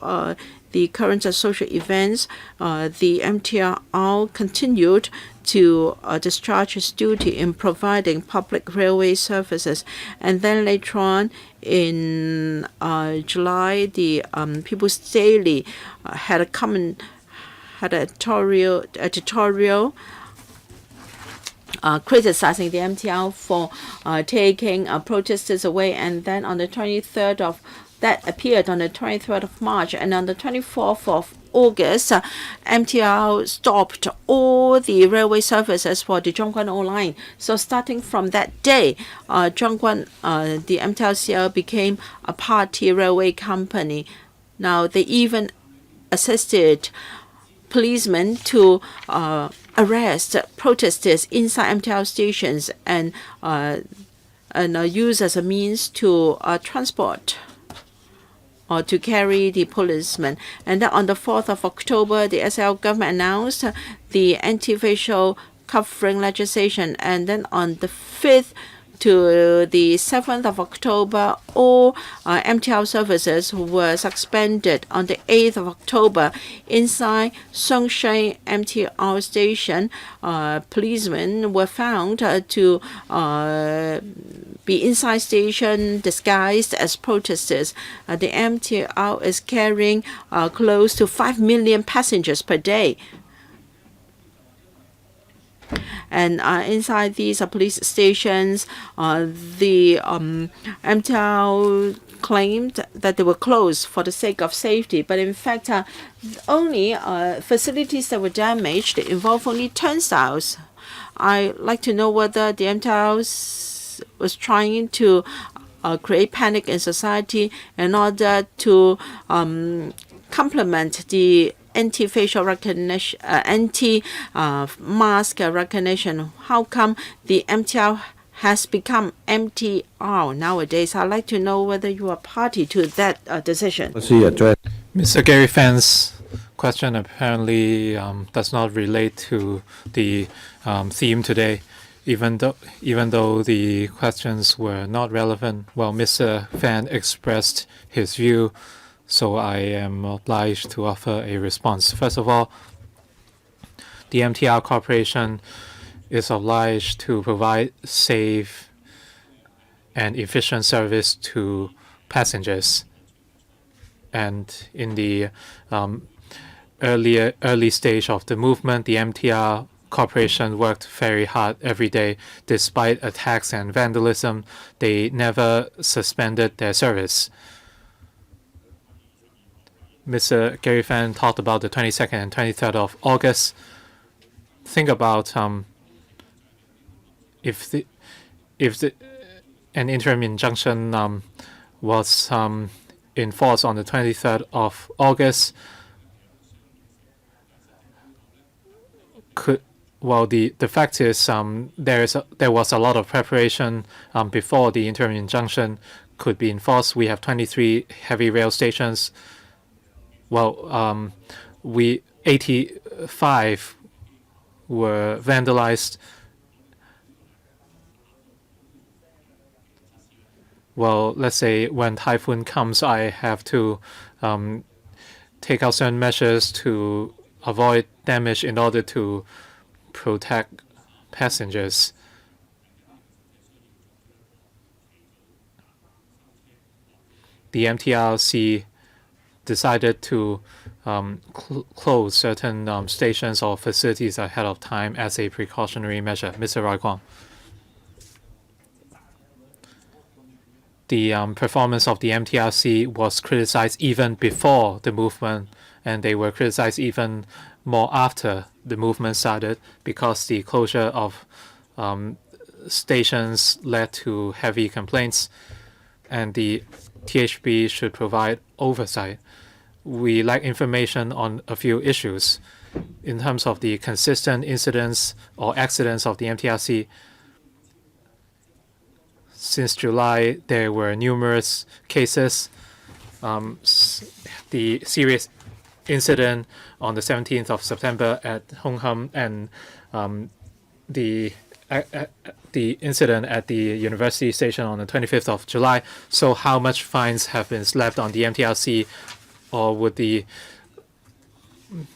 Speaker 3: the current social events, the MTR continued to discharge its duty in providing public railway services. And then later on in July, the People's Daily had an editorial criticizing the MTR for taking protesters away, and then on the 23rd of that appeared on the 23rd of March, and on the 24th of August, MTR stopped all the railway services for the Zhongguan O line. So starting from that day, Zhongguan, the MTRCL became a party railway company. Now they even assisted policemen to arrest protesters inside MTR stations and use as a means to transport or to carry the policemen. And then on the 4th of October, the SL government announced the anti-facial covering legislation. And then on the 5th to the 7th of October, all MTR services were suspended. On the 8th of October, inside Songshan MTR station, policemen were found to be inside station disguised as protesters. The MTR is carrying close to 5 million passengers per day. And inside these police stations, the MTR claimed that they were closed for the sake of safety. But in fact, only facilities that were damaged involve only turnstiles. I'd like to know whether the MTR was trying to create panic in society in order to complement the anti-facial recognition, anti-mask recognition. How come the MTR has become MTR nowadays? I'd like to know whether you are party to that decision.
Speaker 1: Mr. Gary Fan's question apparently does not relate to the theme today, even though the questions were not relevant. Well, Mr. Fan expressed his view, so I am obliged to offer a response. First of all, the MTR Corporation is obliged to provide safe and efficient service to passengers. And in the early stage of the movement, the MTR Corporation worked very hard every day. Despite attacks and vandalism, they never suspended their service. Mr. Gary Fan talked about the 22nd and 23rd of August. Think about if an interim injunction was in force on the 23rd of August, the fact is there was a lot of preparation before the interim injunction could be enforced. We have 23 heavy rail stations. 85 were vandalized. Well, let's say when typhoon comes, I have to take out certain measures to avoid damage in order to protect passengers. The MTRC decided to close certain stations or facilities ahead of time as a precautionary measure. Mr. Roy Kwong. The performance of the MTRC was criticized even before the movement, and they were criticized even more after the movement started because the closure of stations led to heavy complaints, and the THB should provide oversight. We lack information on a few issues. In terms of the consistent incidents or accidents of the MTRC, since July, there were numerous cases. The serious incident on the 17th of September at Hong Kong and the incident at the University Station on the 25th of July. So how much fines have been slapped on the MTRC, or would the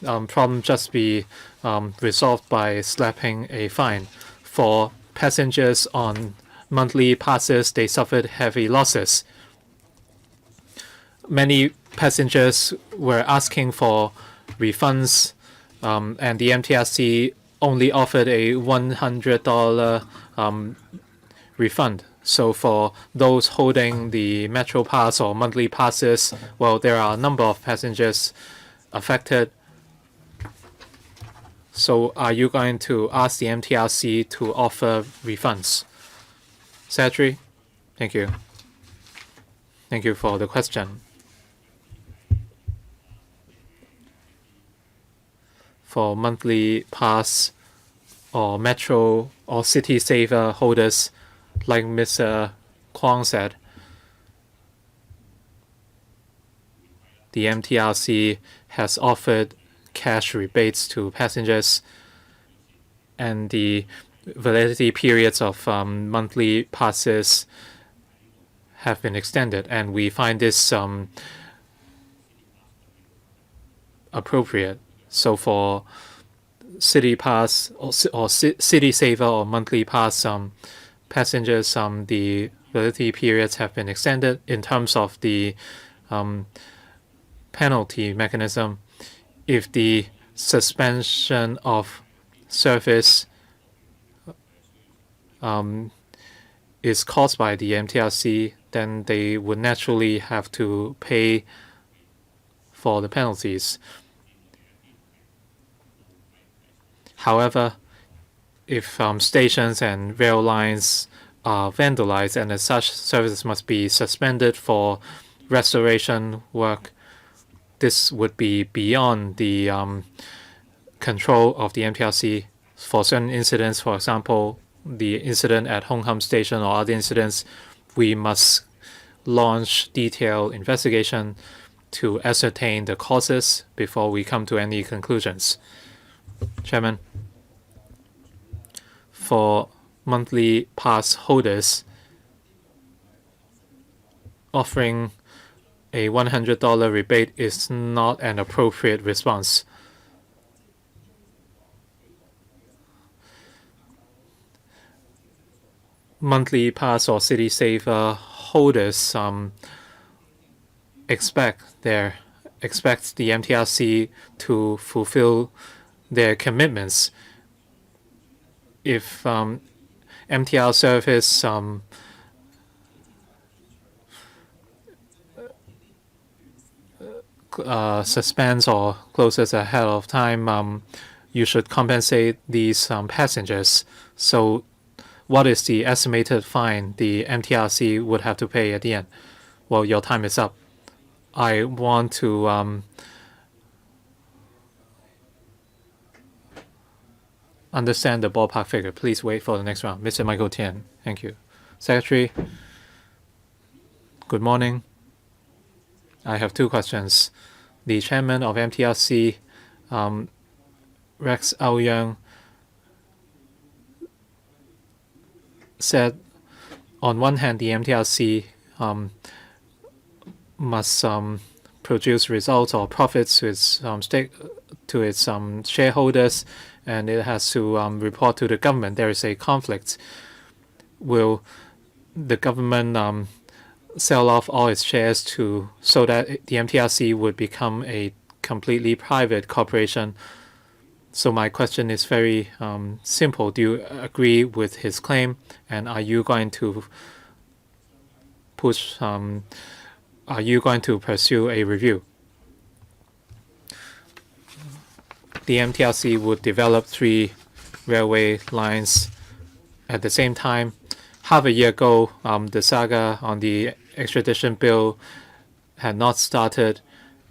Speaker 1: problem just be resolved by slapping a fine? For passengers on monthly passes, they suffered heavy losses. Many passengers were asking for refunds, and the MTRC only offered a $100 refund. So for those holding the Metro Pass or monthly passes, well, there are a number of passengers affected. So are you going to ask the MTRC to offer refunds? Secretary, thank you. Thank you for the question. For monthly pass or Metro or City Saver holders, like Mr. Kwong said, the MTRC has offered cash rebates to passengers, and the validity periods of monthly passes have been extended, and we find this appropriate. So for City Pass or City Saver or monthly pass passengers, the validity periods have been extended. In terms of the penalty mechanism, if the suspension of service is caused by the MTRC, then they would naturally have to pay for the penalties. However, if stations and rail lines are vandalized, and as such, services must be suspended for restoration work. This would be beyond the control of the MTRC. For certain incidents, for example, the incident at Hong Kong Station or other incidents, we must launch detailed investigation to ascertain the causes before we come to any conclusions. Chairman, for monthly pass holders, offering a $100 rebate is not an appropriate response. Monthly pass or City Saver holders expect the MTRC to fulfill their commitments. If MTR service suspends or closes ahead of time, you should compensate these passengers. So what is the estimated fine the MTRC would have to pay at the end? Well, your time is up. I want to understand the ballpark figure. Please wait for the next round. Mr. Michael Tian, thank you. Secretary, good morning. I have two questions. The chairman of MTRC, Rex Aoyang, said on one hand the MTRC must produce results or profits to its shareholders, and it has to report to the government. There is a conflict. Will the government sell off all its shares so that the MTRC would become a completely private corporation? So my question is very simple. Do you agree with his claim, and are you going to pursue a review? The MTRC would develop 3 railway lines at the same time. Half a year ago, the saga on the extradition bill had not started,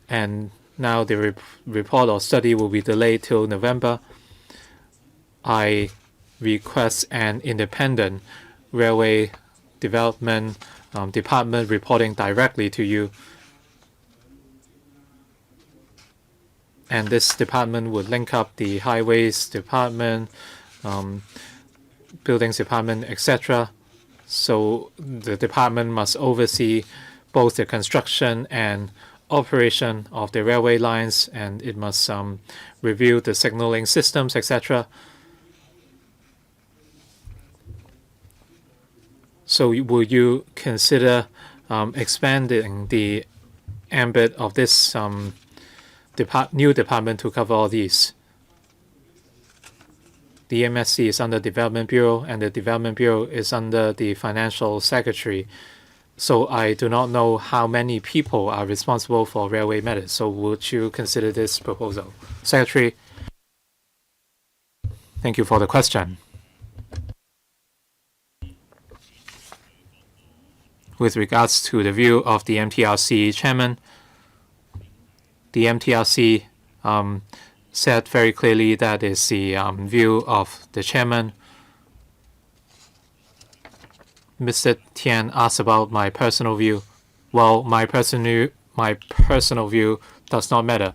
Speaker 1: and now the report or study will be delayed till November. I request an independent railway development department reporting directly to you. And this department would link up the highways department, buildings department, etc. So the department must oversee both the construction and operation of the railway lines, and it must review the signaling systems, etc. So will you consider expanding the ambit of this new department to cover all these? The MSC is under Development Bureau, and the Development Bureau is under the Financial Secretary. So I do not know how many people are responsible for railway matters. So would you consider this proposal? Secretary, thank you for the question. With regards to the view of the MTRC chairman, the MTRC said very clearly that is the view of the chairman. Mr. Tian asked about my personal view. Well, my personal view does not matter.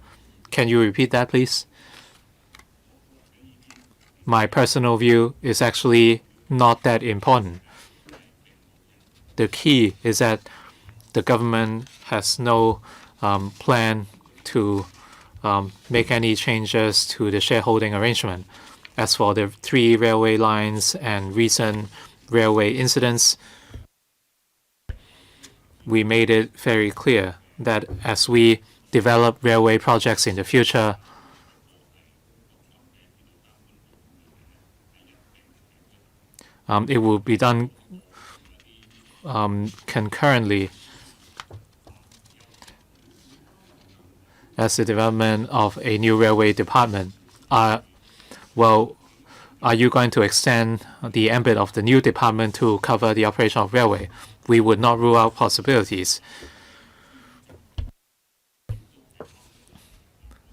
Speaker 1: Can you repeat that, please? My personal view is actually not that important. The key is that the government has no plan to make any changes to the shareholding arrangement. As for the 3 railway lines and recent railway incidents, we made it very clear that as we develop railway projects in the future, it will be done concurrently as the development of a new railway department. Well, are you going to extend the ambit of the new department to cover the operation of railway? We would not rule out possibilities.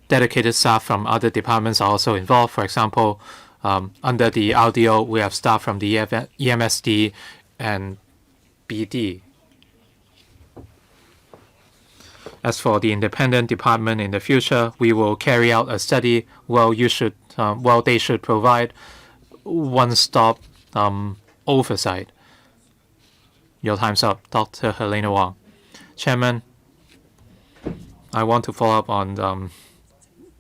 Speaker 1: Dedicated staff from other departments are also involved. For example, under the RDO, we have staff from the EMSD and BD. As for the independent department in the future, we will carry out a study. They should provide one-stop oversight. Your time's up, Dr. Helena Wang. Chairman, I want to follow up on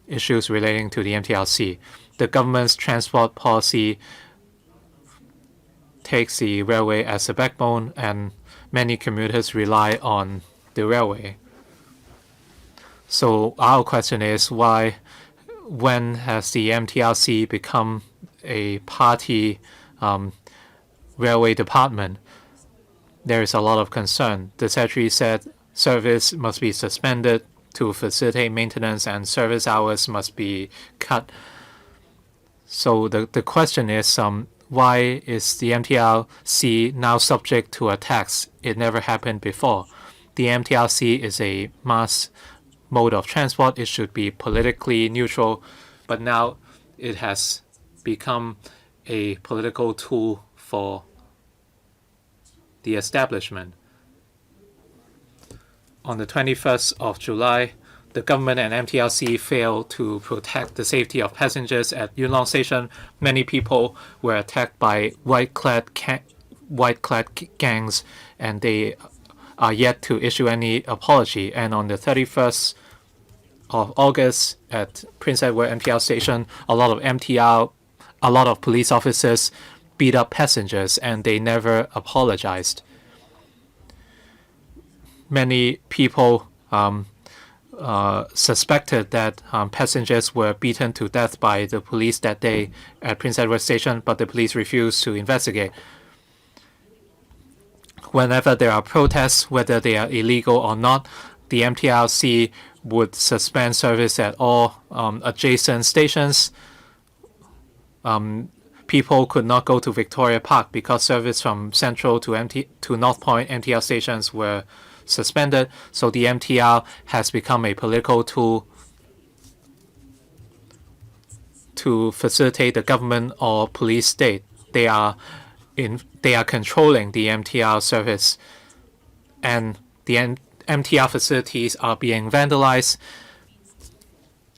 Speaker 1: issues relating to the MTRC. The government's transport policy takes the railway as a backbone, and many commuters rely on the railway. So our question is, when has the MTRC become a party railway department? There is a lot of concern. The Secretary said service must be suspended to facilitate maintenance and service hours must be cut. So the question is, why is the MTRC now subject to a tax? It never happened before. The MTRC is a mass mode of transport. It should be politically neutral, but now it has become a political tool for the establishment. On the 21st of July, the government and MTRC failed to protect the safety of passengers at Yunlong Station. Many people were attacked by white-clad gangs, and they are yet to issue any apology. And on the 31st of August at Prince Edward MTR Station, a lot of police officers beat up passengers, and they never apologized. Many people suspected that passengers were beaten to death by the police that day at Prince Edward Station, but the police refused to investigate. Whenever there are protests, whether they are illegal or not, the MTRC would suspend service at all adjacent stations. People could not go to Victoria Park because service from Central to North Point MTR stations were suspended. So the MTR has become a political tool to facilitate the government or police state. They are controlling the MTR service, and the MTR facilities are being vandalized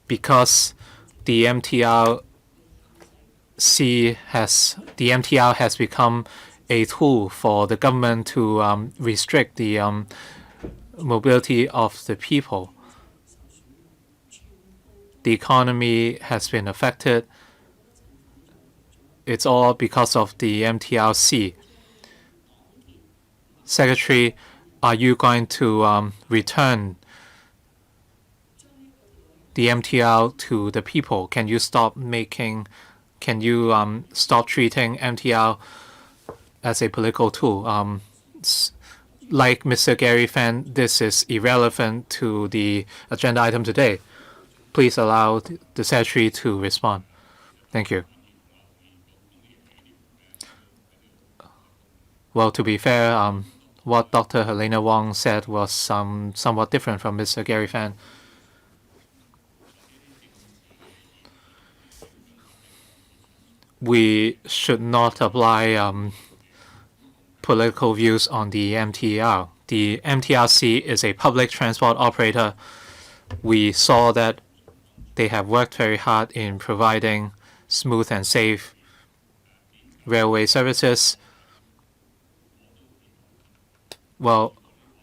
Speaker 1: because the MTR has become a tool for the government to restrict the mobility of the people. The economy has been affected. It's all because of the MTRC. Secretary, are you going to return the MTR to the people? Can you stop treating MTR as a political tool? Like Mr. Gary Fan, this is irrelevant to the agenda item today. Please allow the Secretary to respond. Thank you. Well, to be fair, what Dr. Helena Wang said was somewhat different from Mr. Gary Fan. We should not apply political views on the MTR. The MTRC is a public transport operator. We saw that they have worked very hard in providing smooth and safe railway services. Well,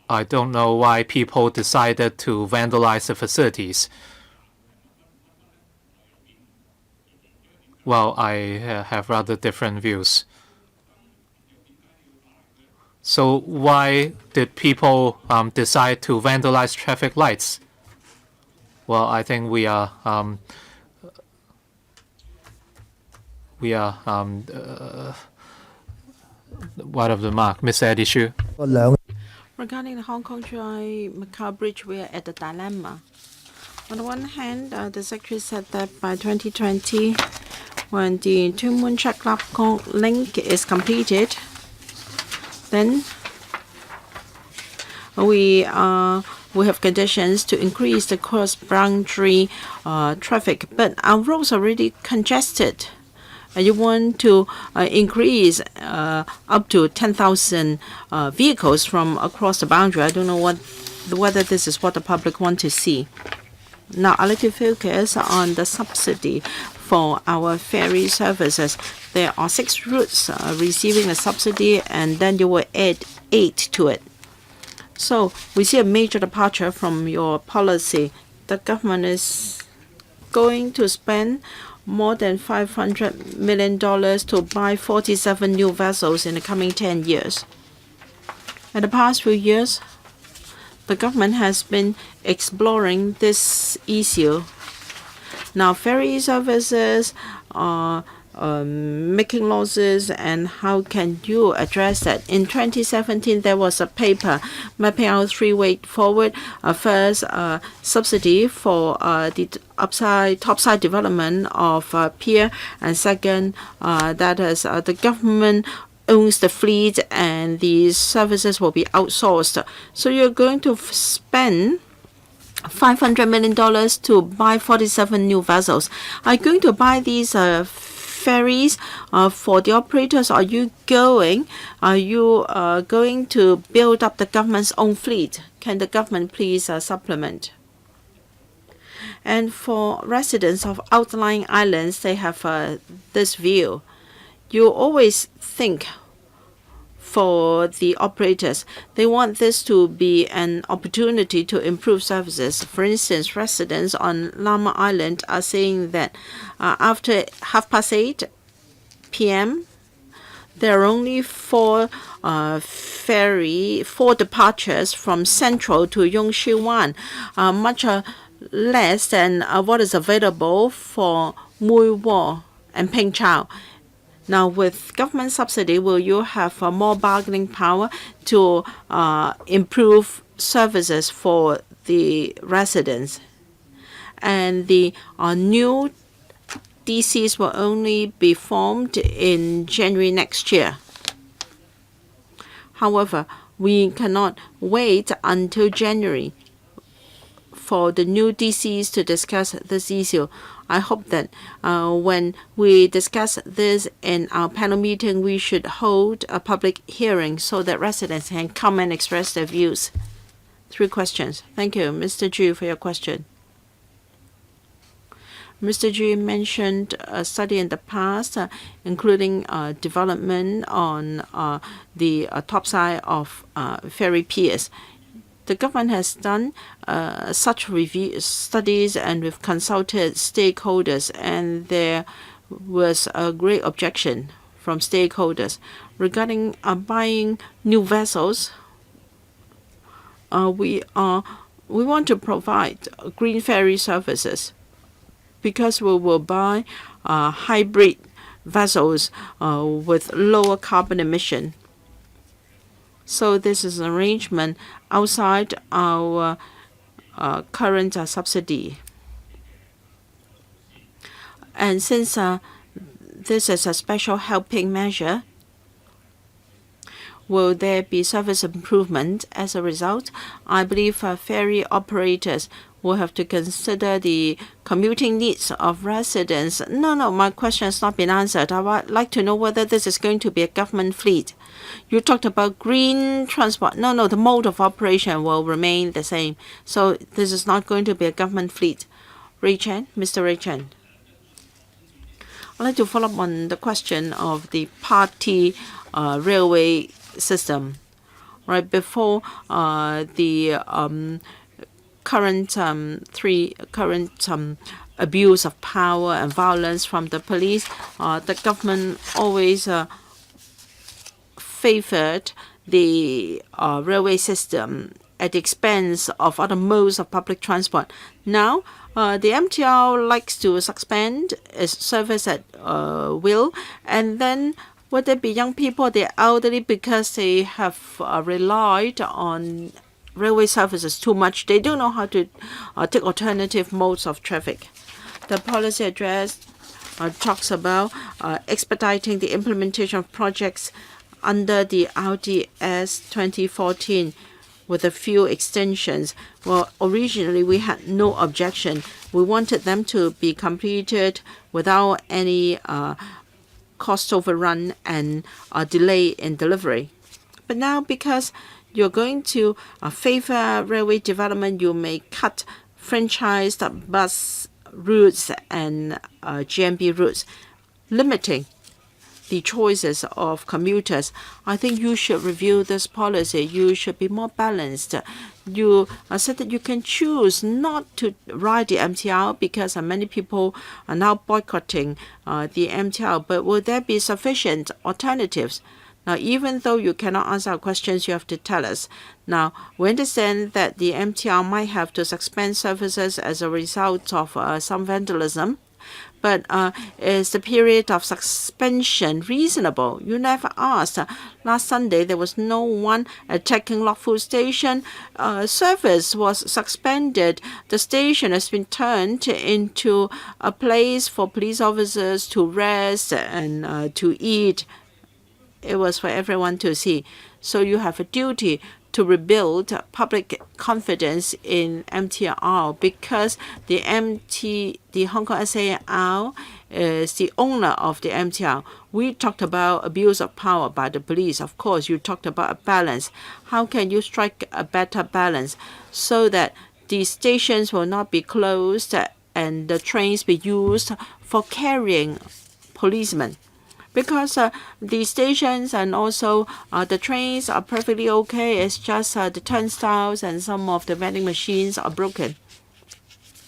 Speaker 1: I don't know why people decided to vandalize the facilities. Well, I have rather different views. So why did people decide to vandalize traffic lights? Well, I think we are wide of the mark. Mr. Eddie Xu.
Speaker 3: Regarding the Hong Kong-Macau Bridge, we are at a dilemma. On the one hand, the Secretary said that by 2020, When the Tuen Mun Chek Lap Kong link is completed, then we have conditions to increase the cross-boundary traffic, but our roads are already congested. You want to increase up to 10,000 vehicles from across the boundary. I don't know whether this is what the public want to see. Now, I'd like to focus on the subsidy for our ferry services. There are 6 routes receiving a subsidy, and then you will add 8 to it. So we see a major departure from your policy. The government is going to spend more than $500 million to buy 47 new vessels in the coming 10 years. In the past few years, the government has been exploring this issue. Now, ferry services are making losses, and how can you address that? In 2017, there was a paper mapping out 3 ways forward. First, subsidy for the topside development of pier, and second, that is the government owns the fleet and these services will be outsourced. So you're going to spend $500 million to buy 47 new vessels. Are you going to buy these ferries for the operators? Are you going to build up the government's own fleet? Can the government please supplement? And for residents of outlying islands, they have this view. You always think for the operators, they want this to be an opportunity to improve services. For instance, residents on Lamma Island are saying that after 8:30 p.m., there are only 4 departures from Central to Yongshi Wan, much less than what is available for Mui Wo and Peng Chau. Now, with government subsidy, will you have more bargaining power to improve services for the residents? And the new DCs will only be formed in January next year. However, we cannot wait until January for the new DCs to discuss this issue. I hope that when we discuss this in our panel meeting, we should hold a public hearing so that residents can come and express their views. 3 questions. Thank you, Mr. Ju, for your question. Mr. Ju mentioned a study in the past, including development on the top side of ferry piers. The government has done such review studies, and we've consulted stakeholders, and there was a great objection from stakeholders regarding buying new vessels. We want to provide green ferry services because we will buy hybrid vessels with lower carbon emission. So this is an arrangement outside our current subsidy. And since this is a special helping measure, will there be service improvement as a result? I believe ferry operators will have to consider the commuting needs of residents. No, my question has not been answered. I would like to know whether this is going to be a government fleet. You talked about green transport. No, the mode of operation will remain the same. So this is not going to be a government fleet. Mr. Ray Chen. I'd like to follow up on the question of the party railway system. Right before the current abuse of power and violence from the police, the government always favored the railway system at the expense of other modes of public transport. Now, the MTR likes to suspend its service at will, and then whether it be young people or the elderly, because they have relied on railway services too much, they don't know how to take alternative modes of traffic. The policy addressed talks about expediting the implementation of projects under the RDS 2014 with a few extensions. Well, originally we had no objection. We wanted them to be completed without any cost overrun and delay in delivery. But now, because you're going to favor railway development, you may cut franchised bus routes and GMB routes, limiting the choices of commuters. I think you should review this policy. You should be more balanced. You said that you can choose not to ride the MTR because many people are now boycotting the MTR. But will there be sufficient alternatives? Now, even though you cannot answer our questions, you have to tell us. Now, we understand that the MTR might have to suspend services as a result of some vandalism. But is the period of suspension reasonable? You never asked. Last Sunday, there was no one attacking Lok Fu Station. Service was suspended. The station has been turned into a place for police officers to rest and to eat. It was for everyone to see. So you have a duty to rebuild public confidence in MTR because the Hong Kong SAR is the owner of the MTR. We talked about abuse of power by the police. Of course, you talked about a balance. How can you strike a better balance so that the stations will not be closed and the trains be used for carrying policemen? Because the stations and also the trains are perfectly okay. It's just the turnstiles and some of the vending machines are broken.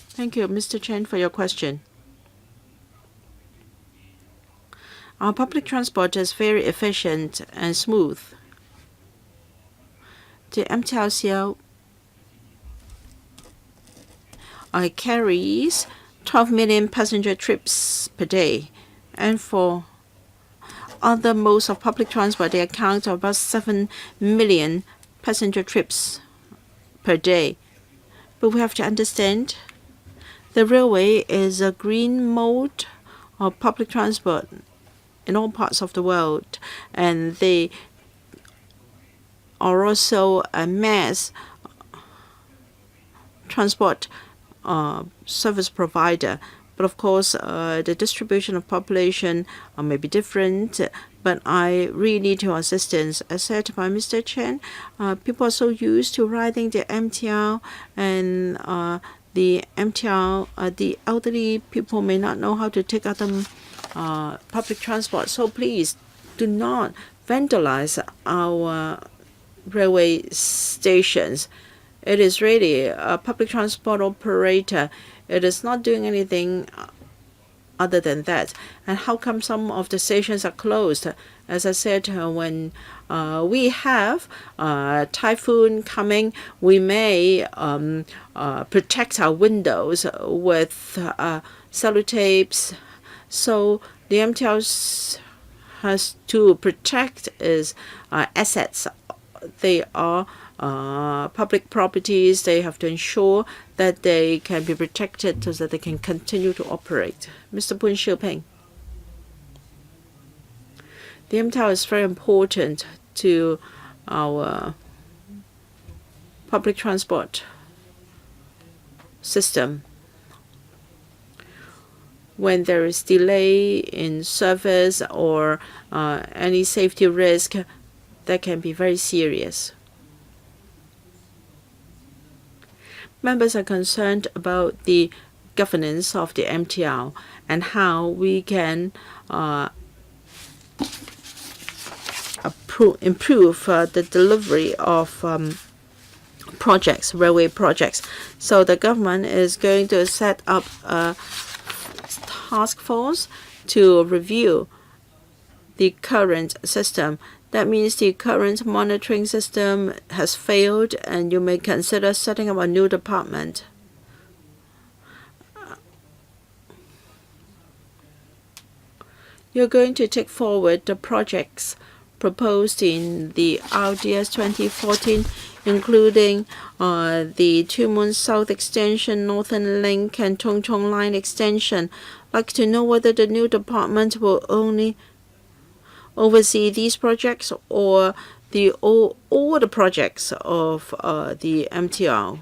Speaker 3: Thank you, Mr. Chen, for your question. Our public transport is very efficient and smooth. The MTRCL carries 12 million passenger trips per day, and for other modes of public transport, they account for about 7 million passenger trips per day. But we have to understand the railway is a green mode of public transport in all parts of the world, and they are also a mass transport service provider. But of course, the distribution of population may be different, but I really need your assistance. As said by Mr. Chen, people are so used to riding the MTR, and the MTR, the elderly people may not know how to take other public transport. So please do not vandalize our railway stations. It is really a public transport operator. It is not doing anything other than that. And how come some of the stations are closed? As I said, when we have typhoon coming, we may protect our windows with sellotapes. So the MTR has to protect its assets. They are public properties. They have to ensure that they can be protected so that they can continue to operate. Mr. Poon Shilping. The MTR is very important to our public transport system. When there is delay in service or any safety risk, that can be very serious. Members are concerned about the governance of the MTR and how we can improve the delivery of projects, railway projects. So the government is going to set up a task force to review the current system. That means the current monitoring system has failed, and you may consider setting up a new department. You're going to take forward the projects proposed in the RDS 2014, including the Two Moon South Extension, Northern Link, and Tung Chung Line Extension. like to know whether the new department will only oversee these projects or all the projects of the MTR.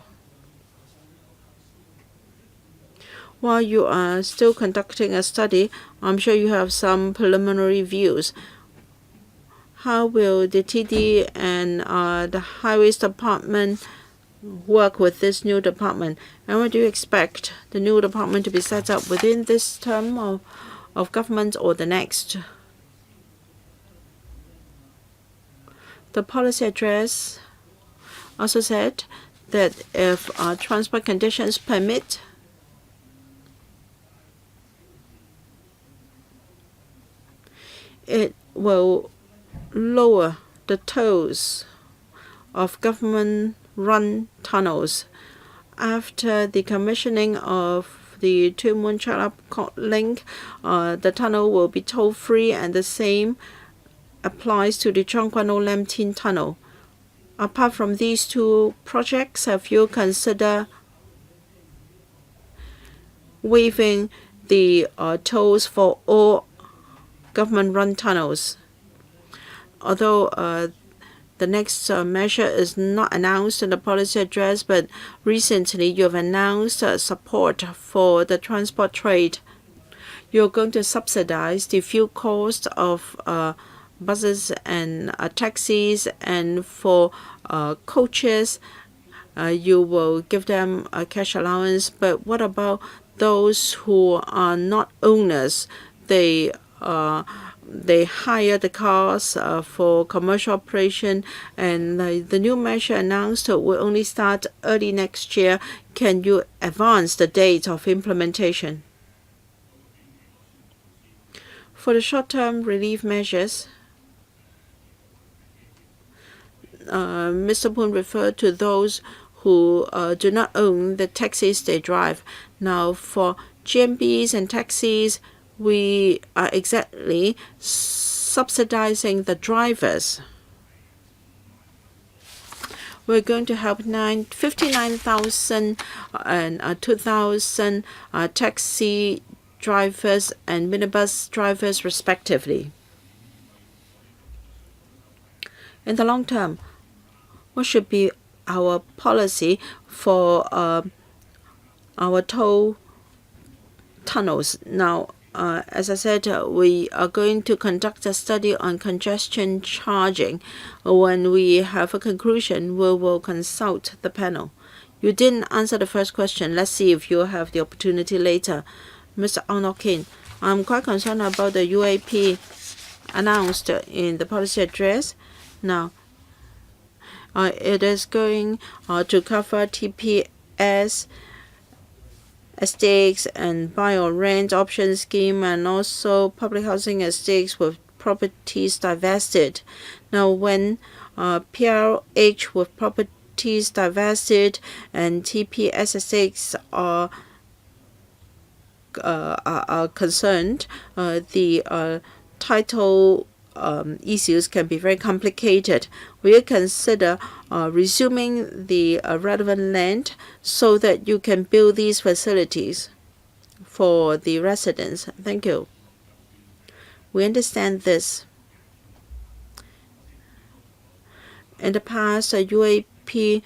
Speaker 3: While you are still conducting a study, I'm sure you have some preliminary views. How will the TD and the Highways Department work with this new department? And when do you expect the new department to be set up within this term of government or the next? The policy address also said that if transport conditions permit, it will lower the tolls of government-run tunnels. After the commissioning of the Two Moon Chalap Ling, the tunnel will be toll-free, and the same applies to the Zhongguanou Lam Tin Tunnel. Apart from these two projects, have you considered waiving the tolls for all government-run tunnels? Although the next measure is not announced in the policy address, but recently you have announced support for the transport trade. You're going to subsidize the fuel cost of buses and taxis, and for coaches, you will give them a cash allowance. But what about those who are not owners? They hire the cars for commercial operation, and the new measure announced will only start early next year. Can you advance the date of implementation? For the short-term relief measures, Mr. Poon referred to those who do not own the taxis they drive. Now, for GMBs and taxis, we are exactly subsidizing the drivers. We're going to help 59,000 and 2,000 taxi drivers and minibus drivers respectively. In the long term, what should be our policy for our toll tunnels? Now, as I said, we are going to conduct a study on congestion charging. When we have a conclusion, we will consult the panel. You didn't answer the first question. Let's see if you have the opportunity later. Mr. Onokin, I'm quite concerned about the UAP announced in the policy address. Now, it is going to cover TPS estates and buy or rent option scheme, and also public housing estates with properties divested. Now, when PRH with properties divested and TPS estates are concerned, the title issues can be very complicated. We'll consider resuming the relevant land so that you can build these facilities for the residents. Thank you. We understand this. In the past, UAP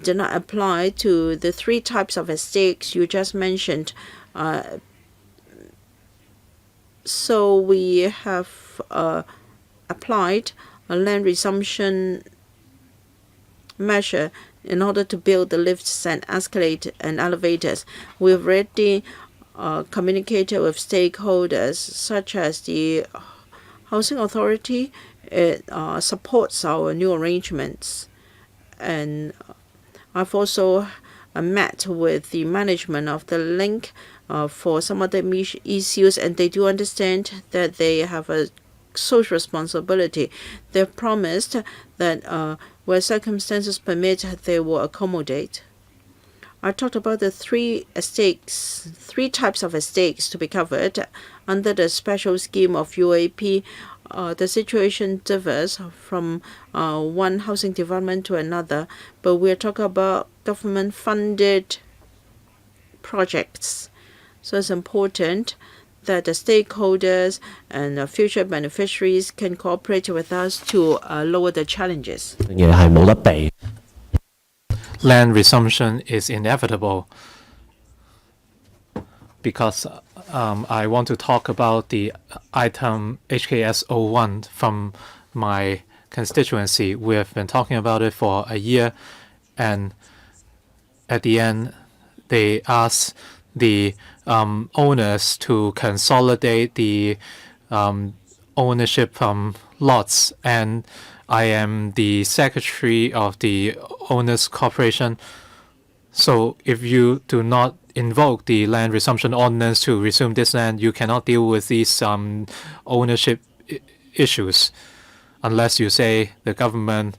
Speaker 3: did not apply to the three types of estates you just mentioned. So we have applied a land resumption measure in order to build the lifts and escalator and elevators. We've already communicated with stakeholders such as the Housing Authority. It supports our new arrangements, and I've also met with the management of the link for some of the issues, and they do understand that they have a social responsibility. They've promised that where circumstances permit, they will accommodate. I talked about the three types of estates to be covered under the special scheme of UAP. The situation differs from one housing development to another, but we're talking about government-funded projects. So it's important that the stakeholders and future beneficiaries can cooperate with us to lower the challenges.
Speaker 4: 嘢係冇得避。
Speaker 1: Land resumption is inevitable because I want to talk about the item HKS 01 from my constituency. We have been talking about it for a year, and at the end, they asked the owners to consolidate the ownership lots, and I am the secretary of the owners corporation. So if you do not invoke the land resumption ordinance to resume this land, you cannot deal with these ownership issues unless you say the government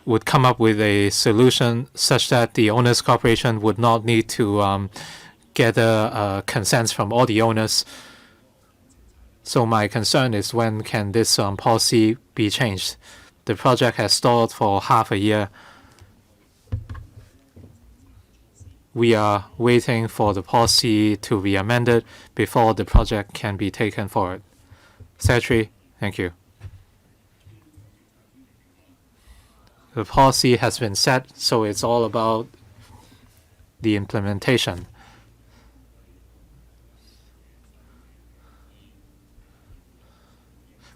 Speaker 1: would come up with a solution such that the owners corporation would not need to gather consents from all the owners. So my concern is, when can this policy be changed? The project has stalled for half a year. We are waiting for the policy to be amended before the project can be taken forward. Secretary, thank you. The policy has been set, so it's all about the implementation.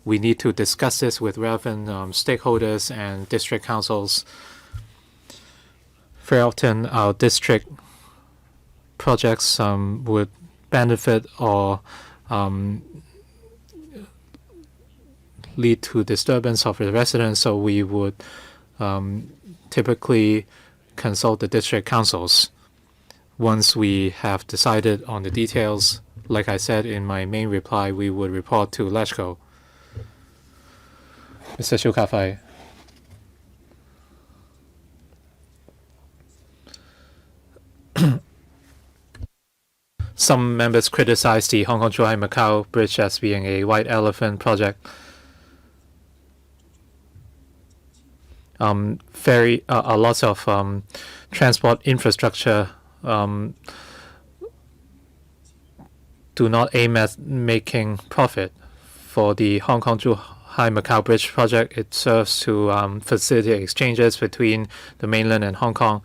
Speaker 1: We need to discuss this with relevant stakeholders and district councils. Very often, our district projects would benefit or lead to disturbance of the residents, so we would typically consult the district councils. Once we have decided on the details, like I said in my main reply, we would report to LegCo. Mr. Chiu Ka-fai. Some members criticize the Hong Kong-Zhuhai-Macau Bridge as being a white elephant project. A lot of transport infrastructure do not aim at making profit. For the Hong Kong-Zhuhai-Macau Bridge project, it serves to facilitate exchanges between the mainland and Hong Kong.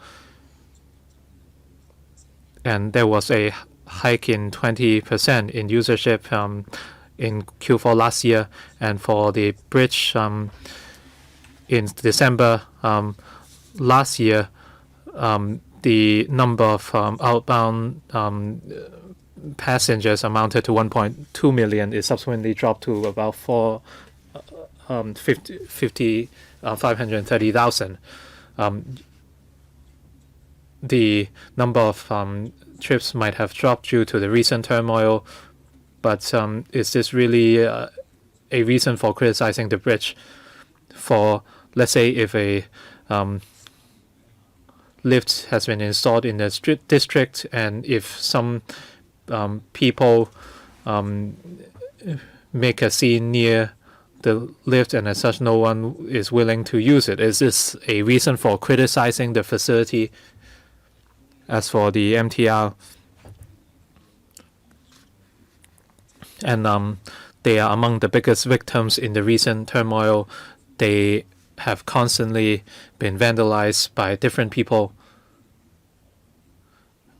Speaker 1: And there was a hike in 20% in usership in Q4 last year. And for the bridge in December last year, the number of outbound passengers amounted to 1.2 million. It subsequently dropped to about 530,000. The number of trips might have dropped due to the recent turmoil, but is this really a reason for criticizing the bridge? For, let's say, if a lift has been installed in the district, and if some people make a scene near the lift and as such no one is willing to use it, is this a reason for criticizing the facility? As for the MTR, and they are among the biggest victims in the recent turmoil. They have constantly been vandalized by different people.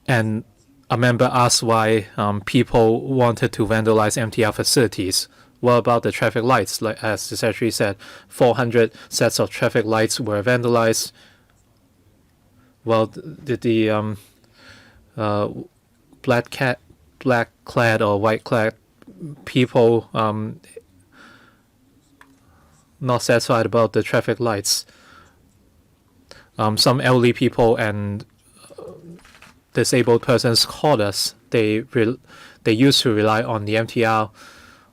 Speaker 1: And a member asked why people wanted to vandalize MTR facilities. What about the traffic lights? Like, as the Secretary said, 400 sets of traffic lights were vandalized. Well, did the black-clad or white-clad people not satisfied about the traffic lights? Some elderly people and disabled persons called us. They used to rely on the MTR.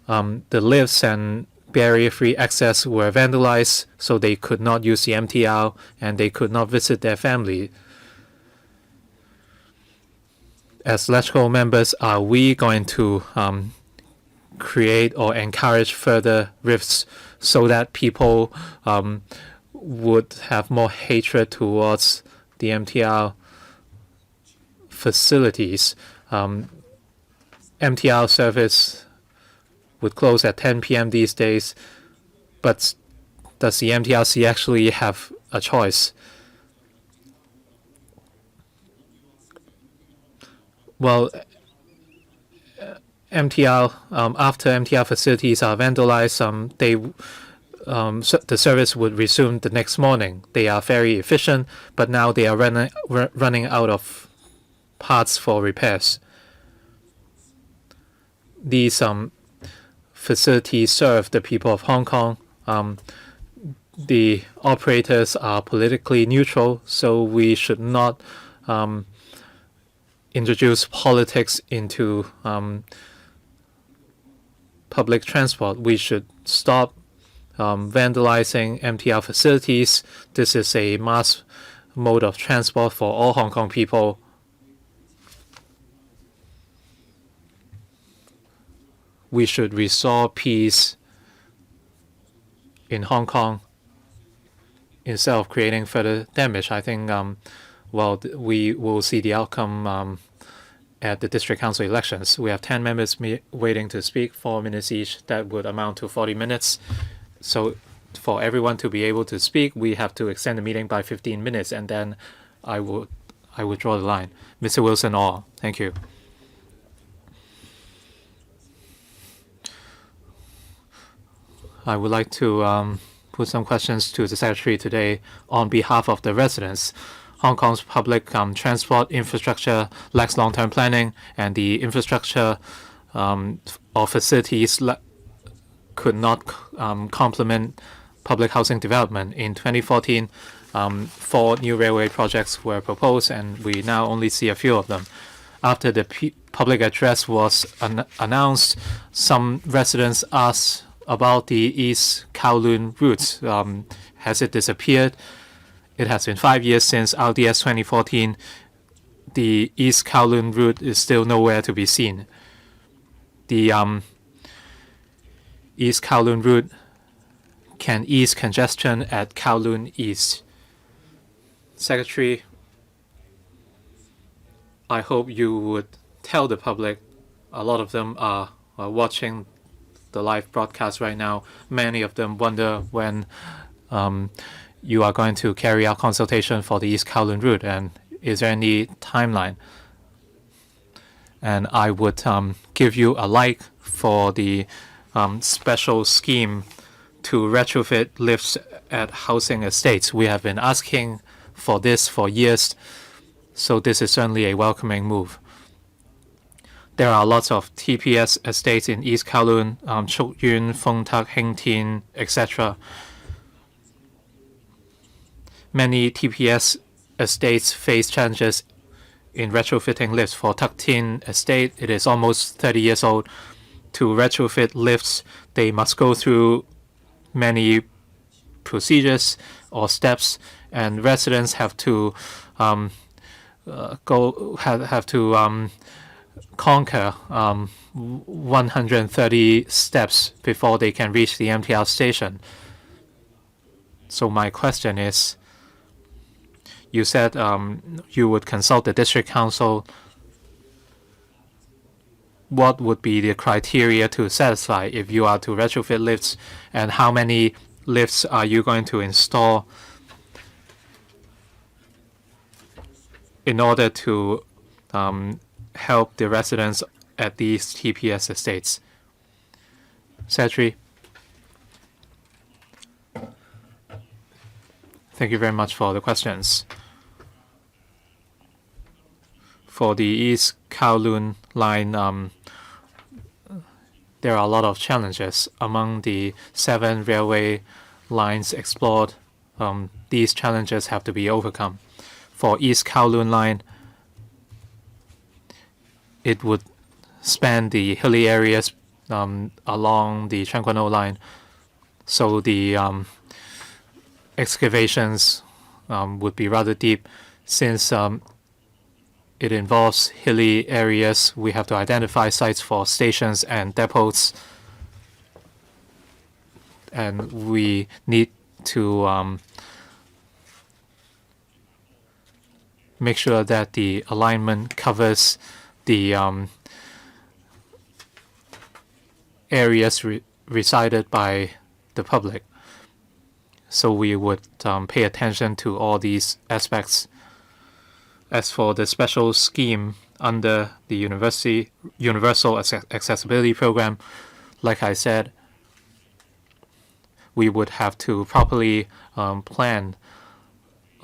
Speaker 1: The lifts and barrier-free access were vandalized, so they could not use the MTR and they could not visit their family. As LegCo members, are we going to create or encourage further rifts so that people would have more hatred towards the MTR facilities. MTR service would close at 10 p.m. these days, but does the MTRC actually have a choice? Well, MTR after MTR facilities are vandalized, the service would resume the next morning. They are very efficient, but now they are running out of parts for repairs. These facilities serve the people of Hong Kong. The operators are politically neutral, so we should not introduce politics into public transport. We should stop vandalizing MTR facilities. This is a mass mode of transport for all Hong Kong people. We should restore peace in Hong Kong instead of creating further damage. I think, we will see the outcome at the district council elections. We have 10 members waiting to speak, 4 minutes each. That would amount to 40 minutes. So for everyone to be able to speak, we have to extend the meeting by 15 minutes, and then I would draw the line. Mr. Wilson, all. Thank you. I would like to put some questions to the Secretary today on behalf of the residents. Hong Kong's public transport infrastructure lacks long-term planning, and the infrastructure or facilities could not complement public housing development. In 2014, 4 new railway projects were proposed, and we now only see a few of them. After the public address was announced, some residents asked about the East Kowloon route. Has it disappeared? It has been 5 years since RDS 2014. The East Kowloon route is still nowhere to be seen. The East Kowloon route can ease congestion at Kowloon East. Secretary, I hope you would tell the public. A lot of them are watching the live broadcast right now. Many of them wonder when you are going to carry out consultation for the East Kowloon route, and is there any timeline? And I would give you a like for the special scheme to retrofit lifts at housing estates. We have been asking for this for years, so this is certainly a welcoming move. There are lots of TPS estates in East Kowloon, Chuk Yuen, Fung Tak, Heng Tien, etc. Many TPS estates face challenges in retrofitting lifts. For Tak Tin estate, it is almost 30 years old. To retrofit lifts, they must go through many procedures or steps, and residents have to conquer 130 steps before they can reach the MTR station. So my question is, you said you would consult the district council. What would be the criteria to satisfy if you are to retrofit lifts, and how many lifts are you going to install in order to help the residents at these TPS estates? Secretary, thank you very much for the questions. For the East Kowloon line, there are a lot of challenges. Among the 7 railway lines explored, these challenges have to be overcome. For East Kowloon line, it would span the hilly areas along the Tseung Kwan O line, so the excavations would be rather deep. Since it involves hilly areas, we have to identify sites for stations and depots, and we need to make sure that the alignment covers the areas resided by the public. So we would pay attention to all these aspects. As for the special scheme under the Universal Accessibility Program, like I said, we would have to properly plan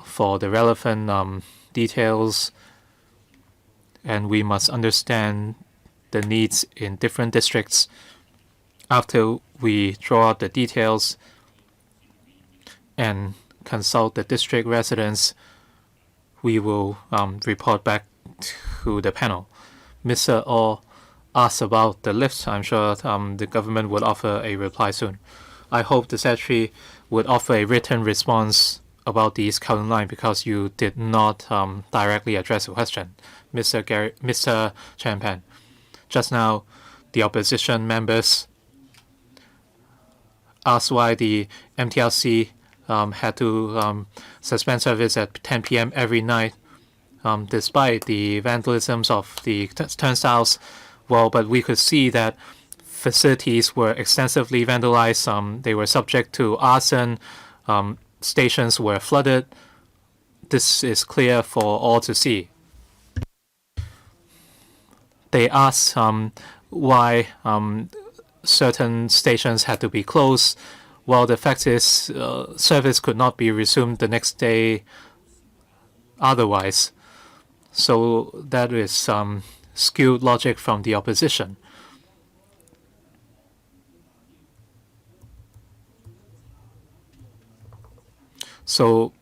Speaker 1: for the relevant details, and we must understand the needs in different districts. After we draw out the details and consult the district residents, we will report back to the panel. Mr. Orr asked about the lifts. I'm sure the government would offer a reply soon. I hope the Secretary would offer a written response about the East Kowloon line because you did not directly address the question. Mr. Champan, just now the opposition members asked why the MTRC had to suspend service at 10 p.m. every night, despite the vandalisms of the turnstiles. Well, but we could see that facilities were extensively vandalized. They were subject to arson. Stations were flooded. This is clear for all to see. They asked why certain stations had to be closed. Well, the fact is, service could not be resumed the next day otherwise. So that is skewed logic from the opposition. So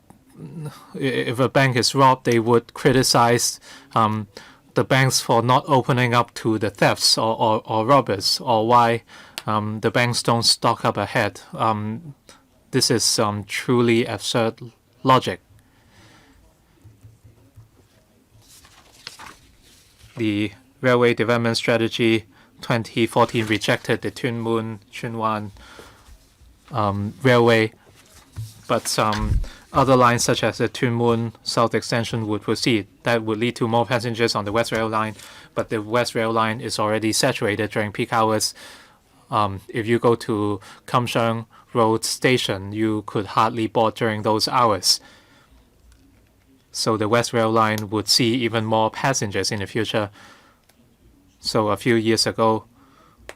Speaker 1: if a bank is robbed, they would criticize the banks for not opening up to the thefts or robbers, or why the banks don't stock up ahead. This is truly absurd logic. The Railway Development Strategy 2014 rejected the Tuen Mun Chuen Wan Railway, but other lines such as the Tuen Mun South Extension would proceed. That would lead to more passengers on the West Rail Line, but the West Rail Line is already saturated during peak hours. If you go to Kam Sheung Road Station, you could hardly board during those hours. So the West Rail Line would see even more passengers in the future. So a few years ago,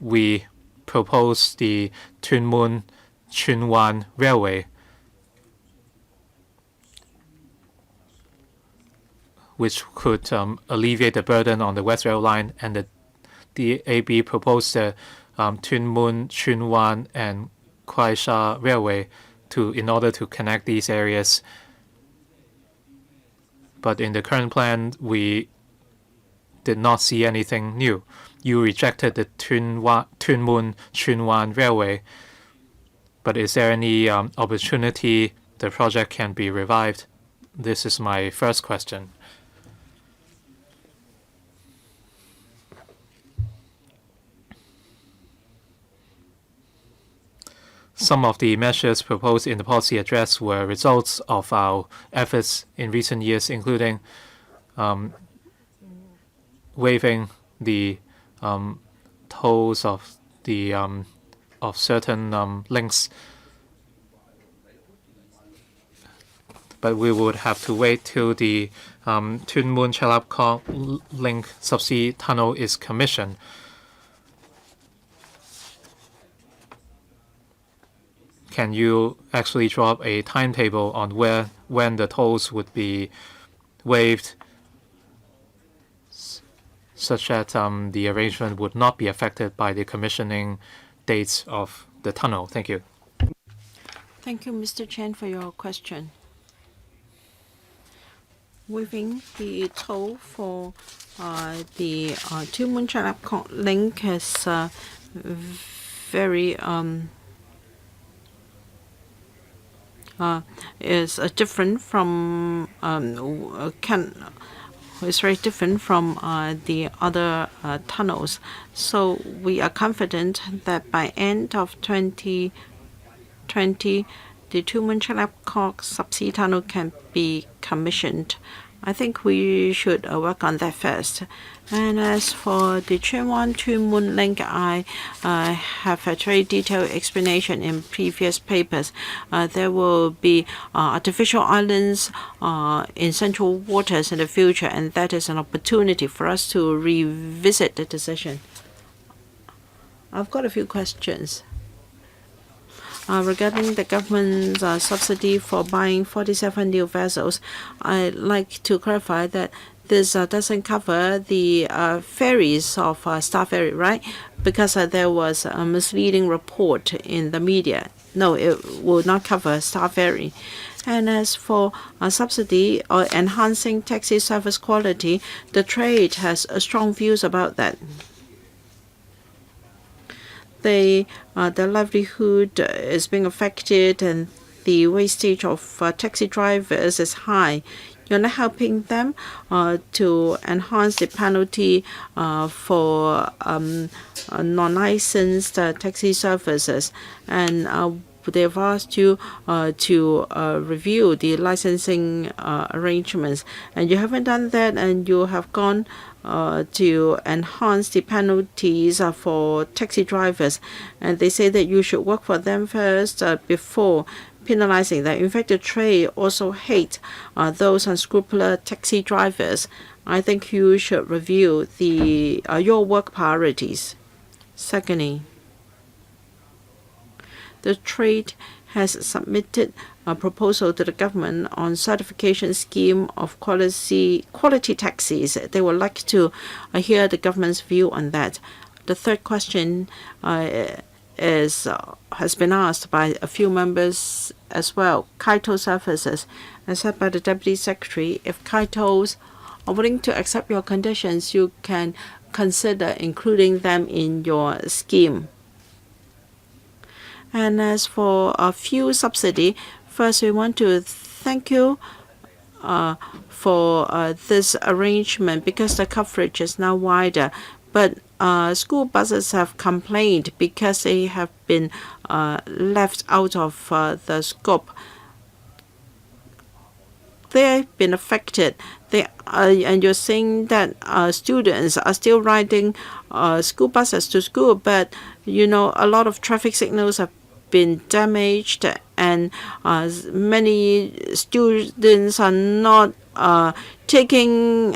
Speaker 1: we proposed the Tuen Mun Chuen Wan Railway, which could alleviate the burden on the West Rail Line, and the DAB proposed the Tuen Mun, Chuen Wan, and Kwai Sha Railway in order to connect these areas. But in the current plan, we did not see anything new. You rejected the Tuen Mun, Chuen Wan Railway, but is there any opportunity the project can be revived? This is my first question. Some of the measures proposed in the policy address were results of our efforts in recent years, including waiving the tolls of certain links. But we would have to wait till the Tuen Mun Chalap Kong link subsea tunnel is commissioned. Can you actually draw up a timetable on when the tolls would be waived, such that the arrangement would not be affected by the commissioning dates of the tunnel? Thank you.
Speaker 3: Thank you, Mr. Chen, for your question. Waiving the toll for the Tuen Mun Chalap Kong link is very is different from is very different from the other tunnels. So we are confident that by end of 2020, the Tuen Mun Chalap Kong subsea tunnel can be commissioned. I think we should work on that first. And as for the Train 1 to Moon link, I have a very detailed explanation in previous papers. There will be artificial islands in central waters in the future, and that is an opportunity for us to revisit the decision. I've got a few questions. Regarding the government's subsidy for buying 47 new vessels, I'd like to clarify that this doesn't cover the ferries of Star Ferry, right? Because there was a misleading report in the media. No, it will not cover Star Ferry. And as for subsidy or enhancing taxi service quality, the trade has strong views about that. The livelihood is being affected and the wastage of taxi drivers is high. You're not helping them to enhance the penalty for non-licensed taxi services, and they've asked you to review the licensing arrangements, and you haven't done that, and you have gone to enhance the penalties for taxi drivers, and they say that you should work for them first before penalizing them. In fact, the trade also hate those unscrupulous taxi drivers. I think you should review your work priorities. Secondly, the trade has submitted a proposal to the government on certification scheme of quality taxis. They would like to hear the government's view on that. The third question has been asked by a few members as well. Kaito services, as said by the Deputy Secretary, if Kaitos are willing to accept your conditions, you can consider including them in your scheme. And as for fuel subsidy, first we want to thank you for this arrangement because the coverage is now wider. But school buses have complained because they have been left out of the scope. They've been affected. And you're saying that students are still riding school buses to school, but a lot of traffic signals have been damaged, and many students are not attending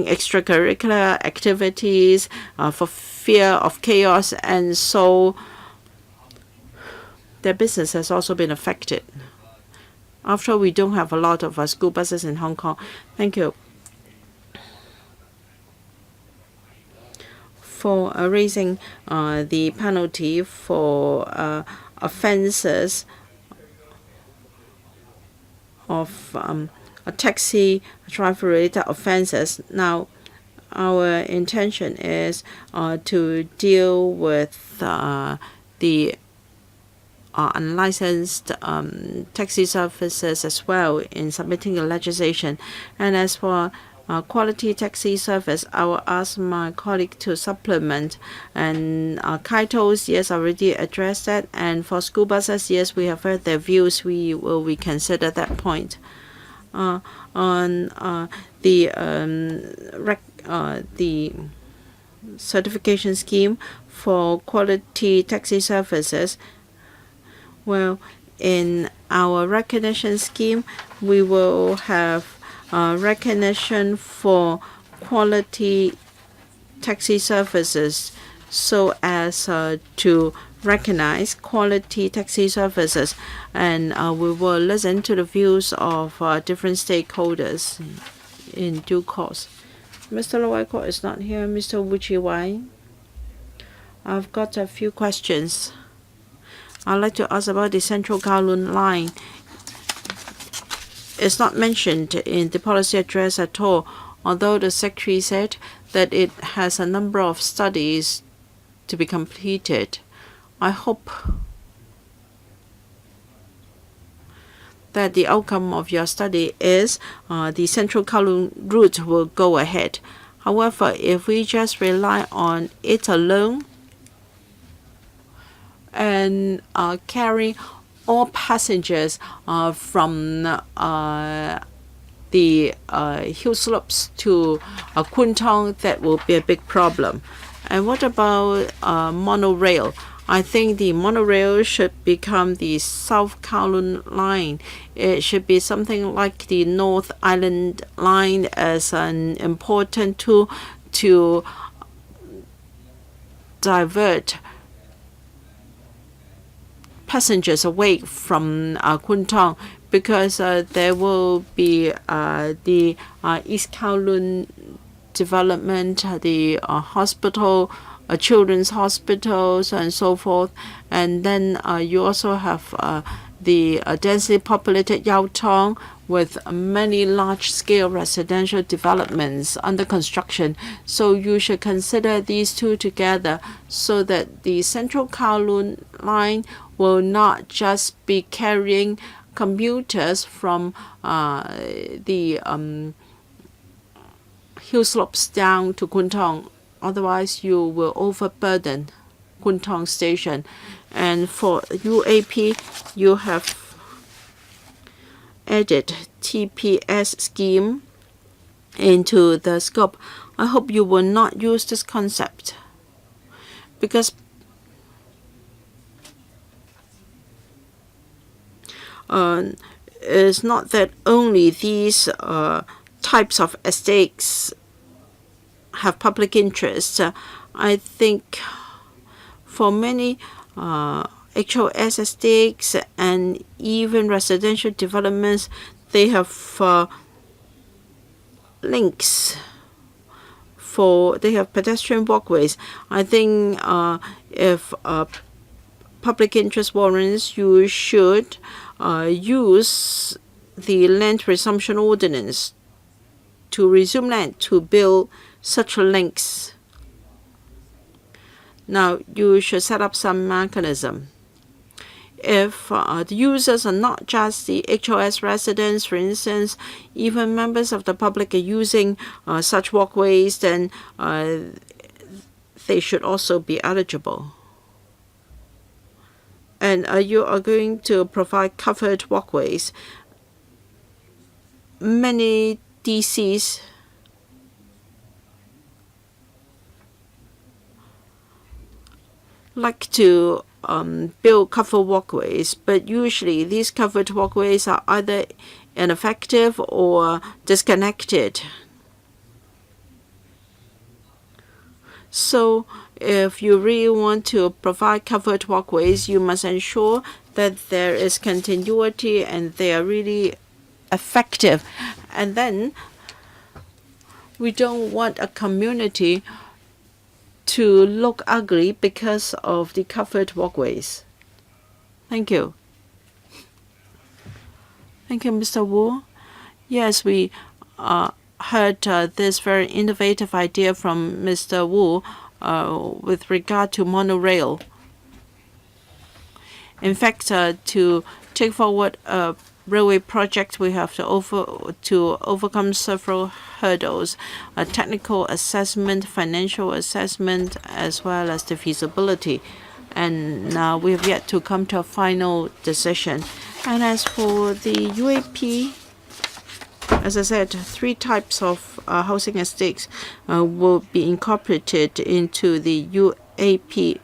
Speaker 3: extracurricular activities for fear of chaos, and so their business has also been affected. After all, we don't have a lot of school buses in Hong Kong. Thank you. For raising the penalty for offences of taxi driver-related offences. Now, our intention is to deal with the unlicensed taxi services as well in submitting the legislation. And as for quality taxi service, I will ask my colleague to supplement. And Kaitos, yes, already addressed that. And for school buses, yes, we have heard their views. We will reconsider that point. On the certification scheme for quality taxi services, well, in our recognition scheme, we will have recognition for quality taxi services so as to recognize quality taxi services, and we will listen to the views of different stakeholders in due course. Mr. Lowaiko is not here. Mr. Wuchi Wai, I've got a few questions. I'd like to ask about the Central Kowloon line. It's not mentioned in the policy address at all, although the Secretary said that it has a number of studies to be completed. I hope that the outcome of your study is the Central Kowloon route will go ahead. However, if we just rely on it alone and carry all passengers from the hill slopes to Kwun Tong, that will be a big problem. And what about monorail? I think the monorail should become the South Kowloon line. It should be something like the North Island line as an important tool to divert passengers away from Kwun Tong, because there will be the East Kowloon development, the hospital, children's hospitals, and so forth. And then you also have the densely populated Yau Tong with many large-scale residential developments under construction. So you should consider these two together so that the Central Kowloon line will not just be carrying commuters from the hill slopes down to Kwun Tong. Otherwise, you will overburden Kwun Tong Station. And for UAP, you have added TPS scheme into the scope. I hope you will not use this concept, because it's not that only these types of estates have public interest. I think for many HOS estates and even residential developments, they have links. They have pedestrian walkways. I think if public interest warrants, you should use the land resumption ordinance to resume land to build such links. Now, you should set up some mechanism. If the users are not just the HOS residents, for instance, even members of the public are using such walkways, then they should also be eligible. And you are going to provide covered walkways. Many DCs like to build covered walkways, but usually these covered walkways are either ineffective or disconnected. So if you really want to provide covered walkways, you must ensure that there is continuity and they are really effective. And then we don't want a community to look ugly because of the covered walkways. Thank you. Thank you, Mr. Wu. Yes, we heard this very innovative idea from Mr. Wu with regard to monorail. In fact, to take forward a railway project, we have to overcome several hurdles: a technical assessment, financial assessment, as well as the feasibility. And now we have yet to come to a final decision. And as for the UAP, as I said, 3 types of housing estates will be incorporated into the UAP,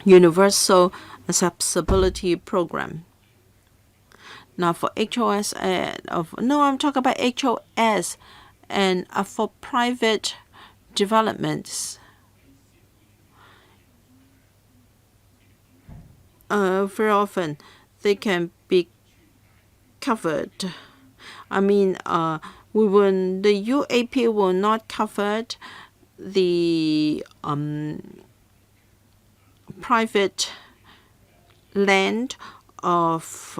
Speaker 3: Universal Accessibility Program. Now for HOS, I'm talking about HOS, and for private developments, very often they can be covered. I mean, the UAP will not cover the private land of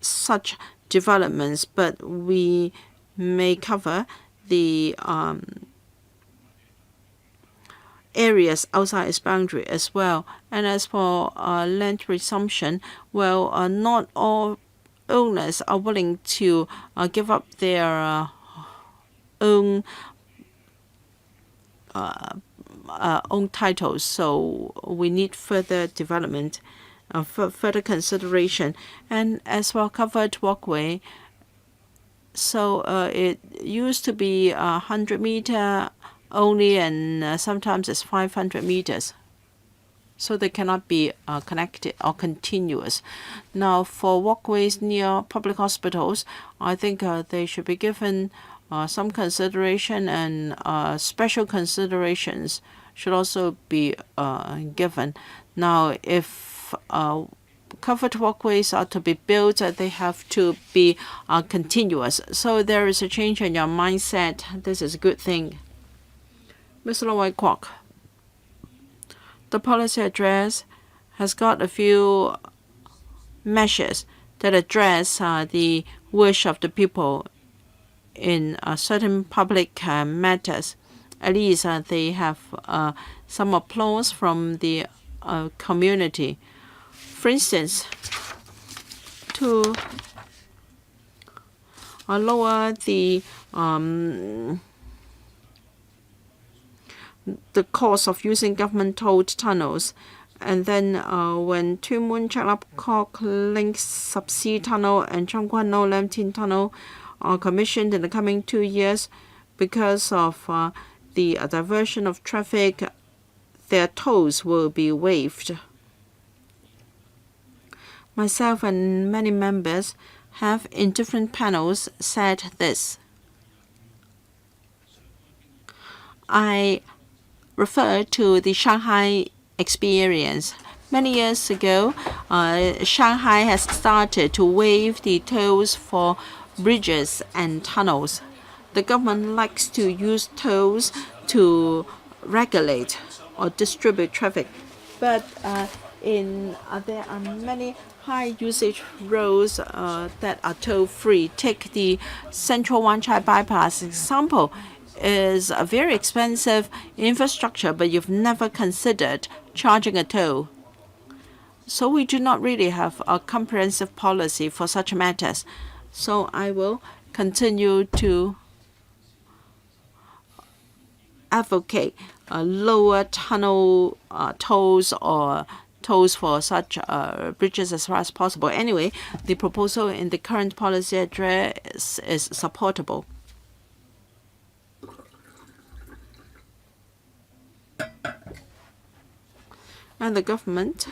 Speaker 3: such developments, but we may cover the areas outside its boundary as well. And as for land resumption, well, not all owners are willing to give up their own titles, so we need further development, further consideration. And as for covered walkway, So it used to be 100-meter only, and sometimes it's 500 meters. So they cannot be connected or continuous. Now, for walkways near public hospitals, I think they should be given some consideration, and special considerations should also be given. Now, if covered walkways are to be built, they have to be continuous. So there is a change in your mindset. This is a good thing. Mr. Whitecock, the policy address has got a few measures that address the wish of the people in certain public matters. At least they have some applause from the community. For instance, to lower the cost of using government-tolled tunnels, and then when Two Moon Chak-lap-Kok Ling Subsea Tunnel and Chung Kwan No Lam Tin Tunnel are commissioned in the coming 2 years, because of the diversion of traffic, their tolls will be waived. Myself and many members have in different panels said this. I refer to the Shanghai experience. Many years ago, Shanghai has started to waive the tolls for bridges and tunnels. The government likes to use tolls to regulate or distribute traffic, but there are many high usage roads that are toll free. Take the Central Wan Chai bypass example. Is a very expensive infrastructure, but you've never considered charging a toll. So we do not really have a comprehensive policy for such matters. So I will continue to advocate lower tunnel tolls or tolls for such bridges as far as possible. Anyway, the proposal in the current policy address is supportable. And the government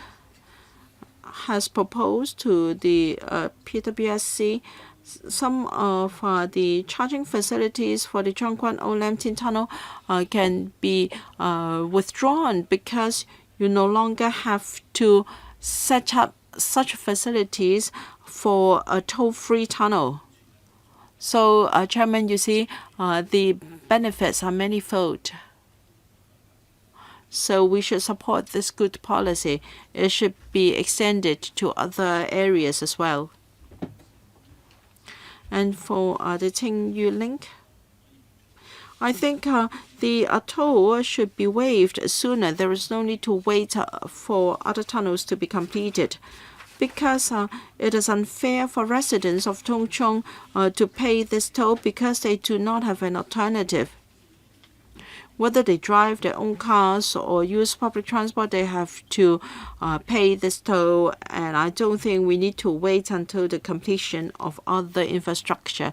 Speaker 3: has proposed to the PWSC some of the charging facilities for the Chung Kwan O Lam Tin Tunnel can be withdrawn, because you no longer have to set up such facilities for a toll-free tunnel. So, Chairman, you see, the benefits are manifold. So we should support this good policy. It should be extended to other areas as well. And for the Ting Yu link, I think the toll should be waived sooner. There is no need to wait for other tunnels to be completed, because it is unfair for residents of Tung Chung to pay this toll because they do not have an alternative. Whether they drive their own cars or use public transport, they have to pay this toll, and I don't think we need to wait until the completion of other infrastructure.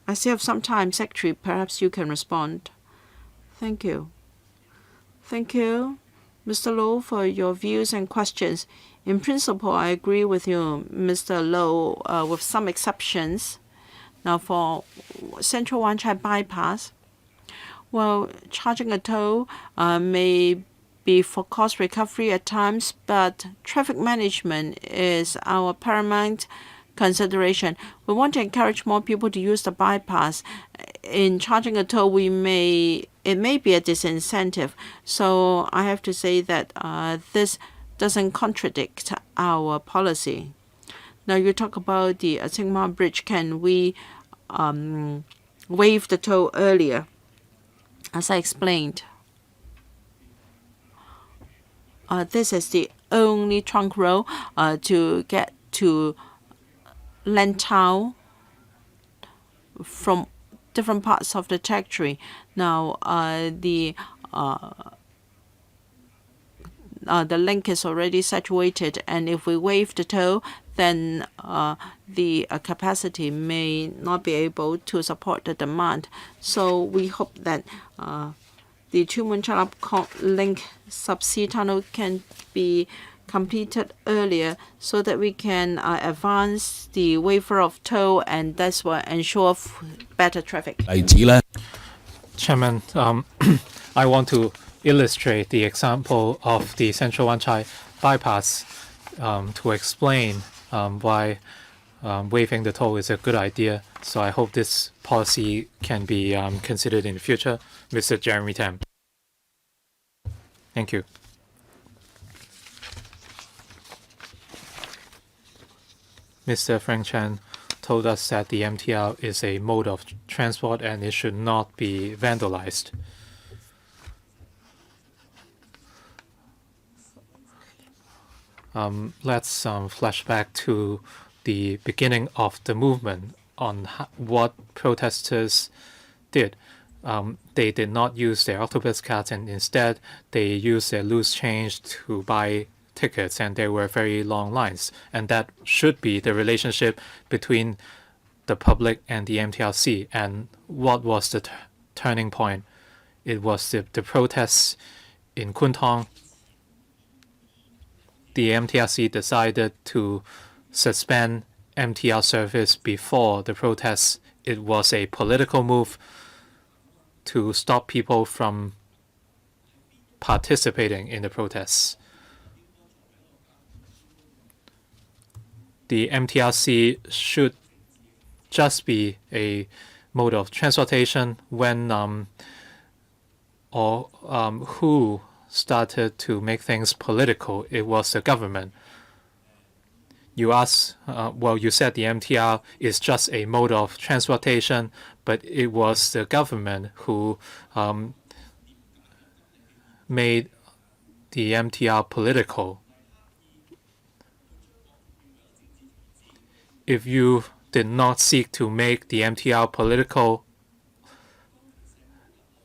Speaker 3: I still have some time, Secretary. Perhaps you can respond. Thank you. Thank you, Mr. Low, for your views and questions. In principle, I agree with you, Mr. Low, with some exceptions. Now, for Central Wan Chai bypass, well, charging a toll may be for cost recovery at times, but traffic management is our paramount consideration. We want to encourage more people to use the bypass. In charging a toll, it may be a disincentive. So I have to say that this doesn't contradict our policy. Now you talk about the Tsingma Bridge. Can we waive the toll earlier? As I explained, this is the only trunk road to get to Lantau from different parts of the territory. Now, the link is already saturated, and if we waive the toll, then the capacity may not be able to support the demand. So we hope that the Tumon Link subsea tunnel can be completed earlier so that we can advance the waiver of toll, and that's what ensure better traffic.
Speaker 1: Chairman, I want to illustrate the example of the Central Wan Chai bypass to explain why waiving the toll is a good idea. So I hope this policy can be considered in the future. Mr. Jeremy Tam. Thank you. Mr. Frank Chan told us that the MTR is a mode of transport and it should not be vandalized. Let's flash back to the beginning of the movement on what protesters did. They did not use their octopus cards, and instead they used their loose change to buy tickets, and there were very long lines. And that should be the relationship between the public and the MTRC. And what was the turning point? It was the protests in Kwun Tong. The MTRC decided to suspend MTR service before the protests. It was a political move to stop people from participating in the protests. The MTRC should just be a mode of transportation. When who started to make things political, it was the government. You asked, you said the MTR is just a mode of transportation, but it was the government who made the MTR political. If you did not seek to make the MTR political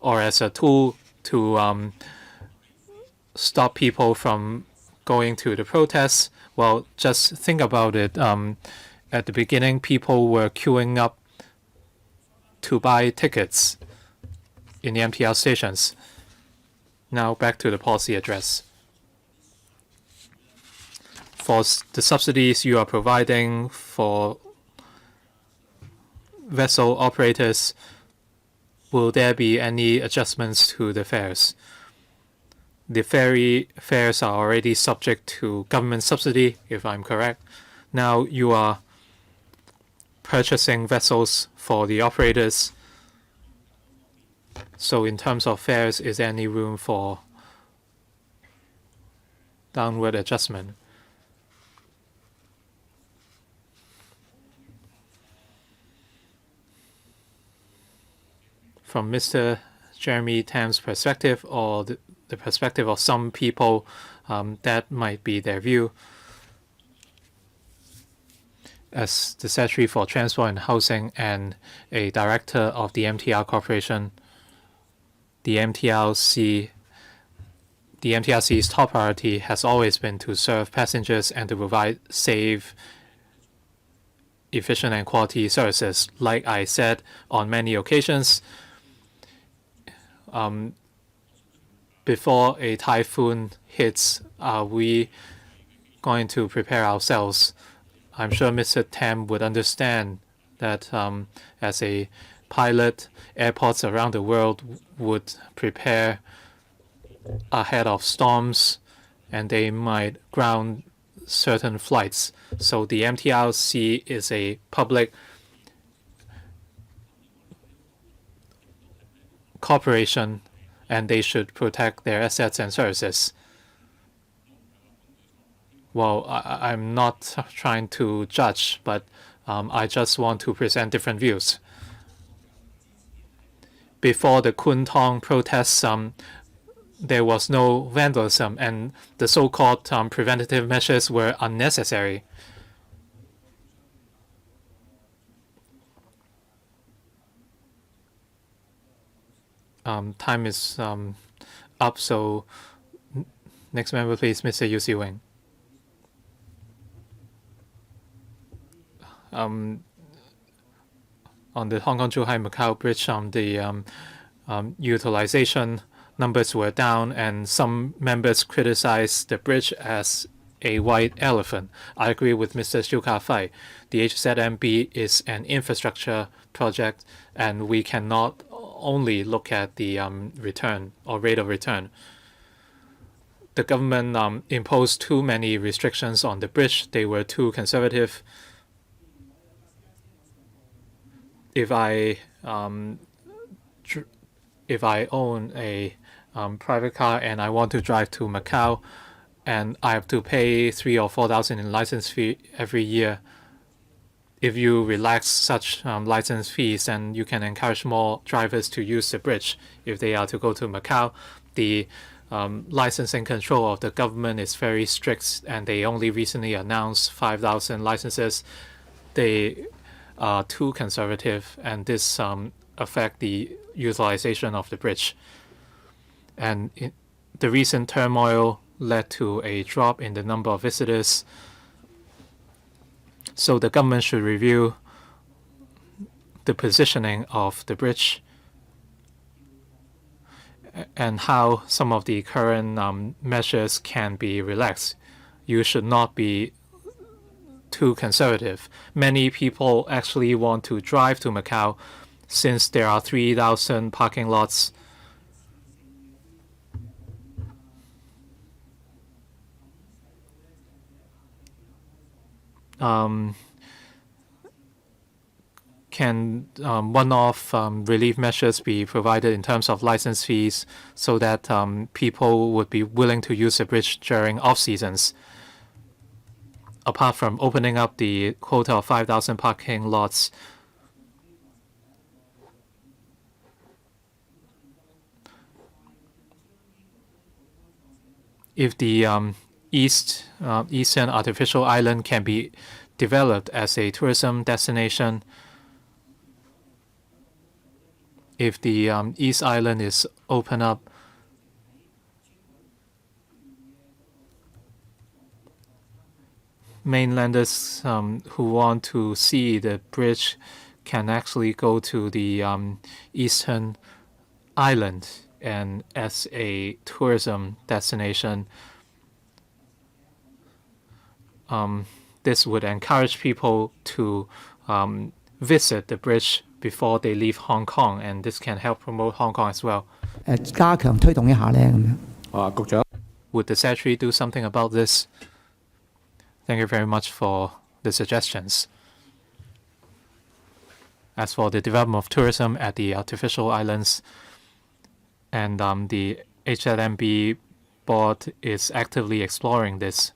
Speaker 1: or as a tool to stop people from going to the protests, well, just think about it. At the beginning, people were queuing up to buy tickets in the MTR stations. Now back to the policy address. For the subsidies you are providing for vessel operators, will there be any adjustments to the fares? The ferry fares are already subject to government subsidy, if I'm correct. Now you are purchasing vessels for the operators. So in terms of fares, is there any room for downward adjustment? From Mr. Jeremy Tam's perspective, or the perspective of some people, that might be their view. As the Secretary for Transport and Housing and a director of the MTR Corporation, the MTRC's top priority has always been to serve passengers and to provide safe, efficient, and quality services. Like I said on many occasions, before a typhoon hits, are we going to prepare ourselves? I'm sure Mr. Tam would understand that as a pilot, airports around the world would prepare ahead of storms, and they might ground certain flights. So the MTRC is a public corporation, and they should protect their assets and services. Well, I'm not trying to judge, but I just want to present different views. Before the Kwun Tong protests, there was no vandalism, and the so-called preventative measures were unnecessary. Time is up, so Next member, please, Mr. Yu Si Wing. On the Hong Kong-Zhuhai-Macau Bridge, the utilization numbers were down, and some members criticized the bridge as a white elephant. I agree with Mr. Xiu Ka-fai. The HZMB is an infrastructure project, and we cannot only look at the return or rate of return. The government imposed too many restrictions on the bridge. They were too conservative. If I own a private car and I want to drive to Macau, and I have to pay 3,000 or 4,000 in license fee every year, if you relax such license fees, then you can encourage more drivers to use the bridge. If they are to go to Macau, the licensing control of the government is very strict, and they only recently announced 5,000 licenses. They are too conservative, and this affect the utilization of the bridge. And the recent turmoil led to a drop in the number of visitors. So the government should review the positioning of the bridge and how some of the current measures can be relaxed. You should not be too conservative. Many people actually want to drive to Macau since there are 3,000 parking lots. Can one-off relief measures be provided in terms of license fees so that people would be willing to use the bridge during off-seasons? Apart from opening up the quota of 5,000 parking lots, if the Eastern Artificial Island can be developed as a tourism destination, if the East Island is open up, mainlanders who want to see the bridge can actually go to the Eastern Island, and as a tourism destination, this would encourage people to visit the bridge before they leave Hong Kong, and this can help promote Hong Kong as well.
Speaker 4: 加強推動一下呢咁樣。
Speaker 2: 局長。
Speaker 1: Would the Secretary do something about this? Thank you very much for the suggestions. As for the development of tourism at the artificial islands, and the HLMB board is actively exploring this.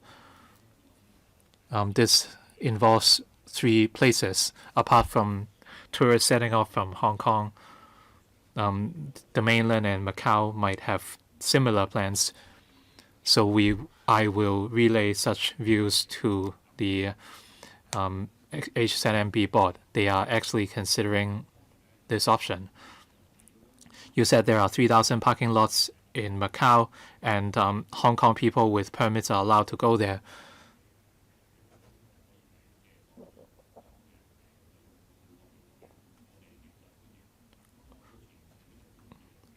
Speaker 1: This involves 3 places. Apart from tourists setting off from Hong Kong, the mainland and Macau might have similar plans. So I will relay such views to the HZMB board. They are actually considering this option. You said there are 3,000 parking lots in Macau, and Hong Kong people with permits are allowed to go there.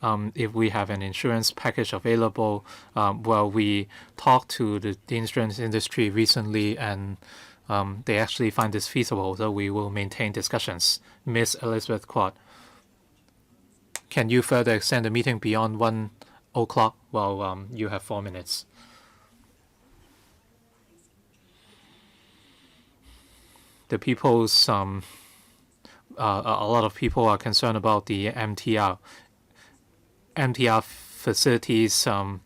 Speaker 1: If we have an insurance package available, well, we talked to the insurance industry recently, and they actually find this feasible, so we will maintain discussions. Ms. Elizabeth Quad, can you further extend the meeting beyond 1 o'clock? Well, you have 4 minutes. The people's a lot of people are concerned about the MTR. MTR facilities have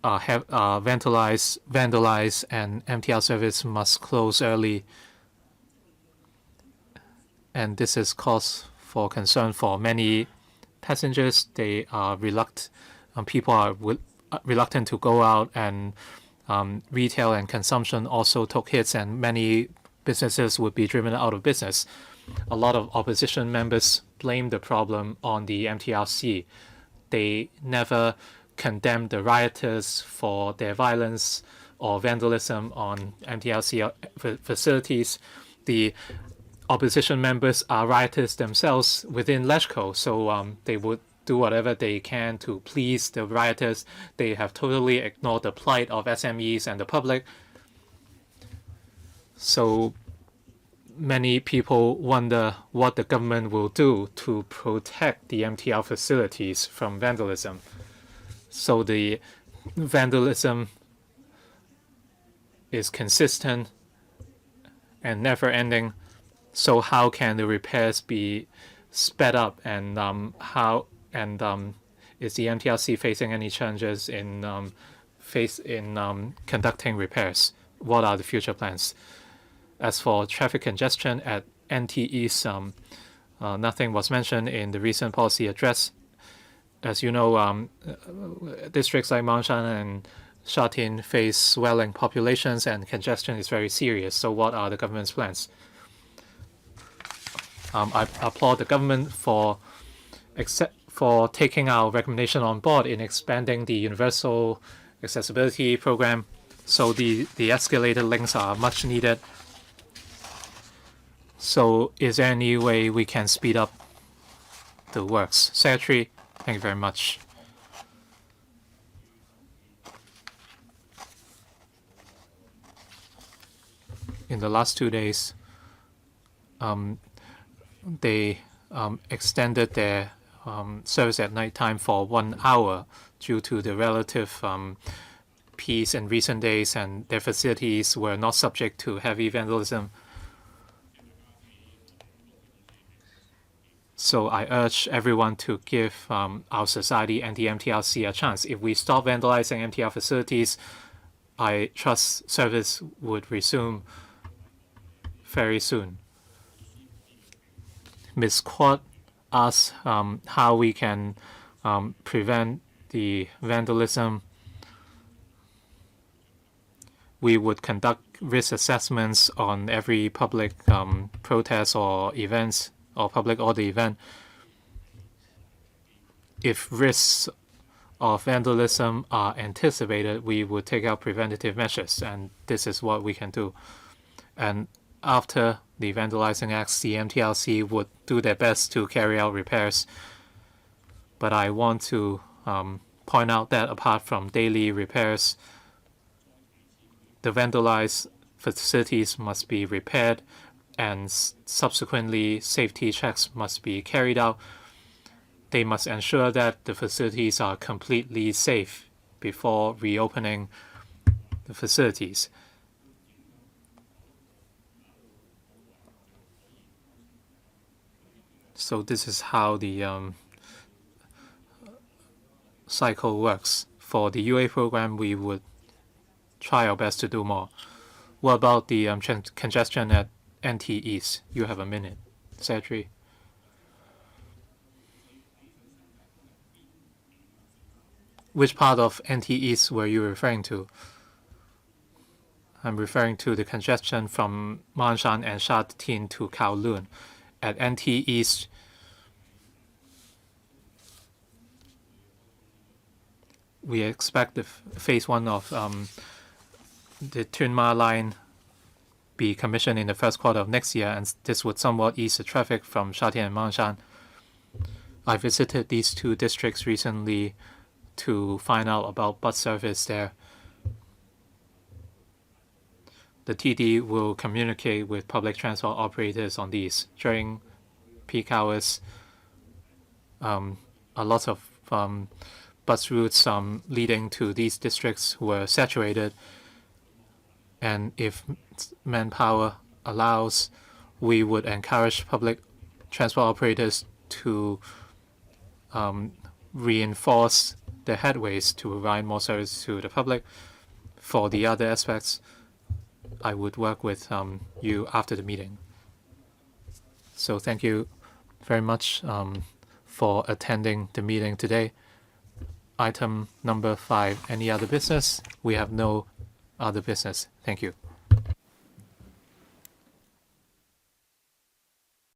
Speaker 1: vandalized, and MTR service must close early. And this is cause for concern for many passengers. They are reluctant. People are reluctant to go out, and retail and consumption also took hits, and many businesses would be driven out of business. A lot of opposition members blame the problem on the MTRC. They never condemn the rioters for their violence or vandalism on MTLC facilities. The opposition members are rioters themselves within LegCo, so they would do whatever they can to please the rioters. They have totally ignored the plight of SMEs and the public. So many people wonder what the government will do to protect the MTL facilities from vandalism. So the vandalism is consistent and never ending. So how can the repairs be sped up, and is the MTLC facing any challenges in conducting repairs? What are the future plans? As for traffic congestion at NT East, nothing was mentioned in the recent policy address. As you know, districts like Mangshan and Sha Tin face swelling populations and congestion is very serious. So what are the government's plans? I applaud the government for taking our recommendation on board in expanding the universal accessibility program. So the escalated links are much needed. So is there any way we can speed up the works? Secretary, thank you very much. In the last 2 days, they extended their service at night time for 1 hour due to the relative peace in recent days, and their facilities were not subject to heavy vandalism. So I urge everyone to give our society and the MTLC a chance. If we stop vandalizing MTL facilities, I trust service would resume very soon. Ms. Quad asked how we can prevent the vandalism. We would conduct risk assessments on every public protest or events, or public order event. If risks of vandalism are anticipated, we would take out preventative measures, and this is what we can do. And after the vandalizing acts, the MTLC would do their best to carry out repairs. But I want to point out that apart from daily repairs, the vandalized facilities must be repaired, and subsequently safety checks must be carried out. They must ensure that the facilities are completely safe before reopening the facilities. So this is how the cycle works. For the UA program, we would try our best to do more. What about the congestion at NT East? You have a minute, Secretary. Which part of NT East were you referring to? I'm referring to the congestion from Mangshan and Sha Tin to Kowloon. At NT East, we expect the phase 1 of the Tuen Ma line be commissioned in the first quarter of next year, and this would somewhat ease the traffic from Sha Tin and Mangshan. I visited these 2 districts recently to find out about bus service there. The TD will communicate with public transport operators on these. During peak hours, a lot of bus routes leading to these districts were saturated, and if manpower allows, we would encourage public transport operators to reinforce the headways to provide more service to the public. For the other aspects, I would work with you after the meeting. So thank you very much for attending the meeting today. Item number 5, any other business? We have no other business. Thank you.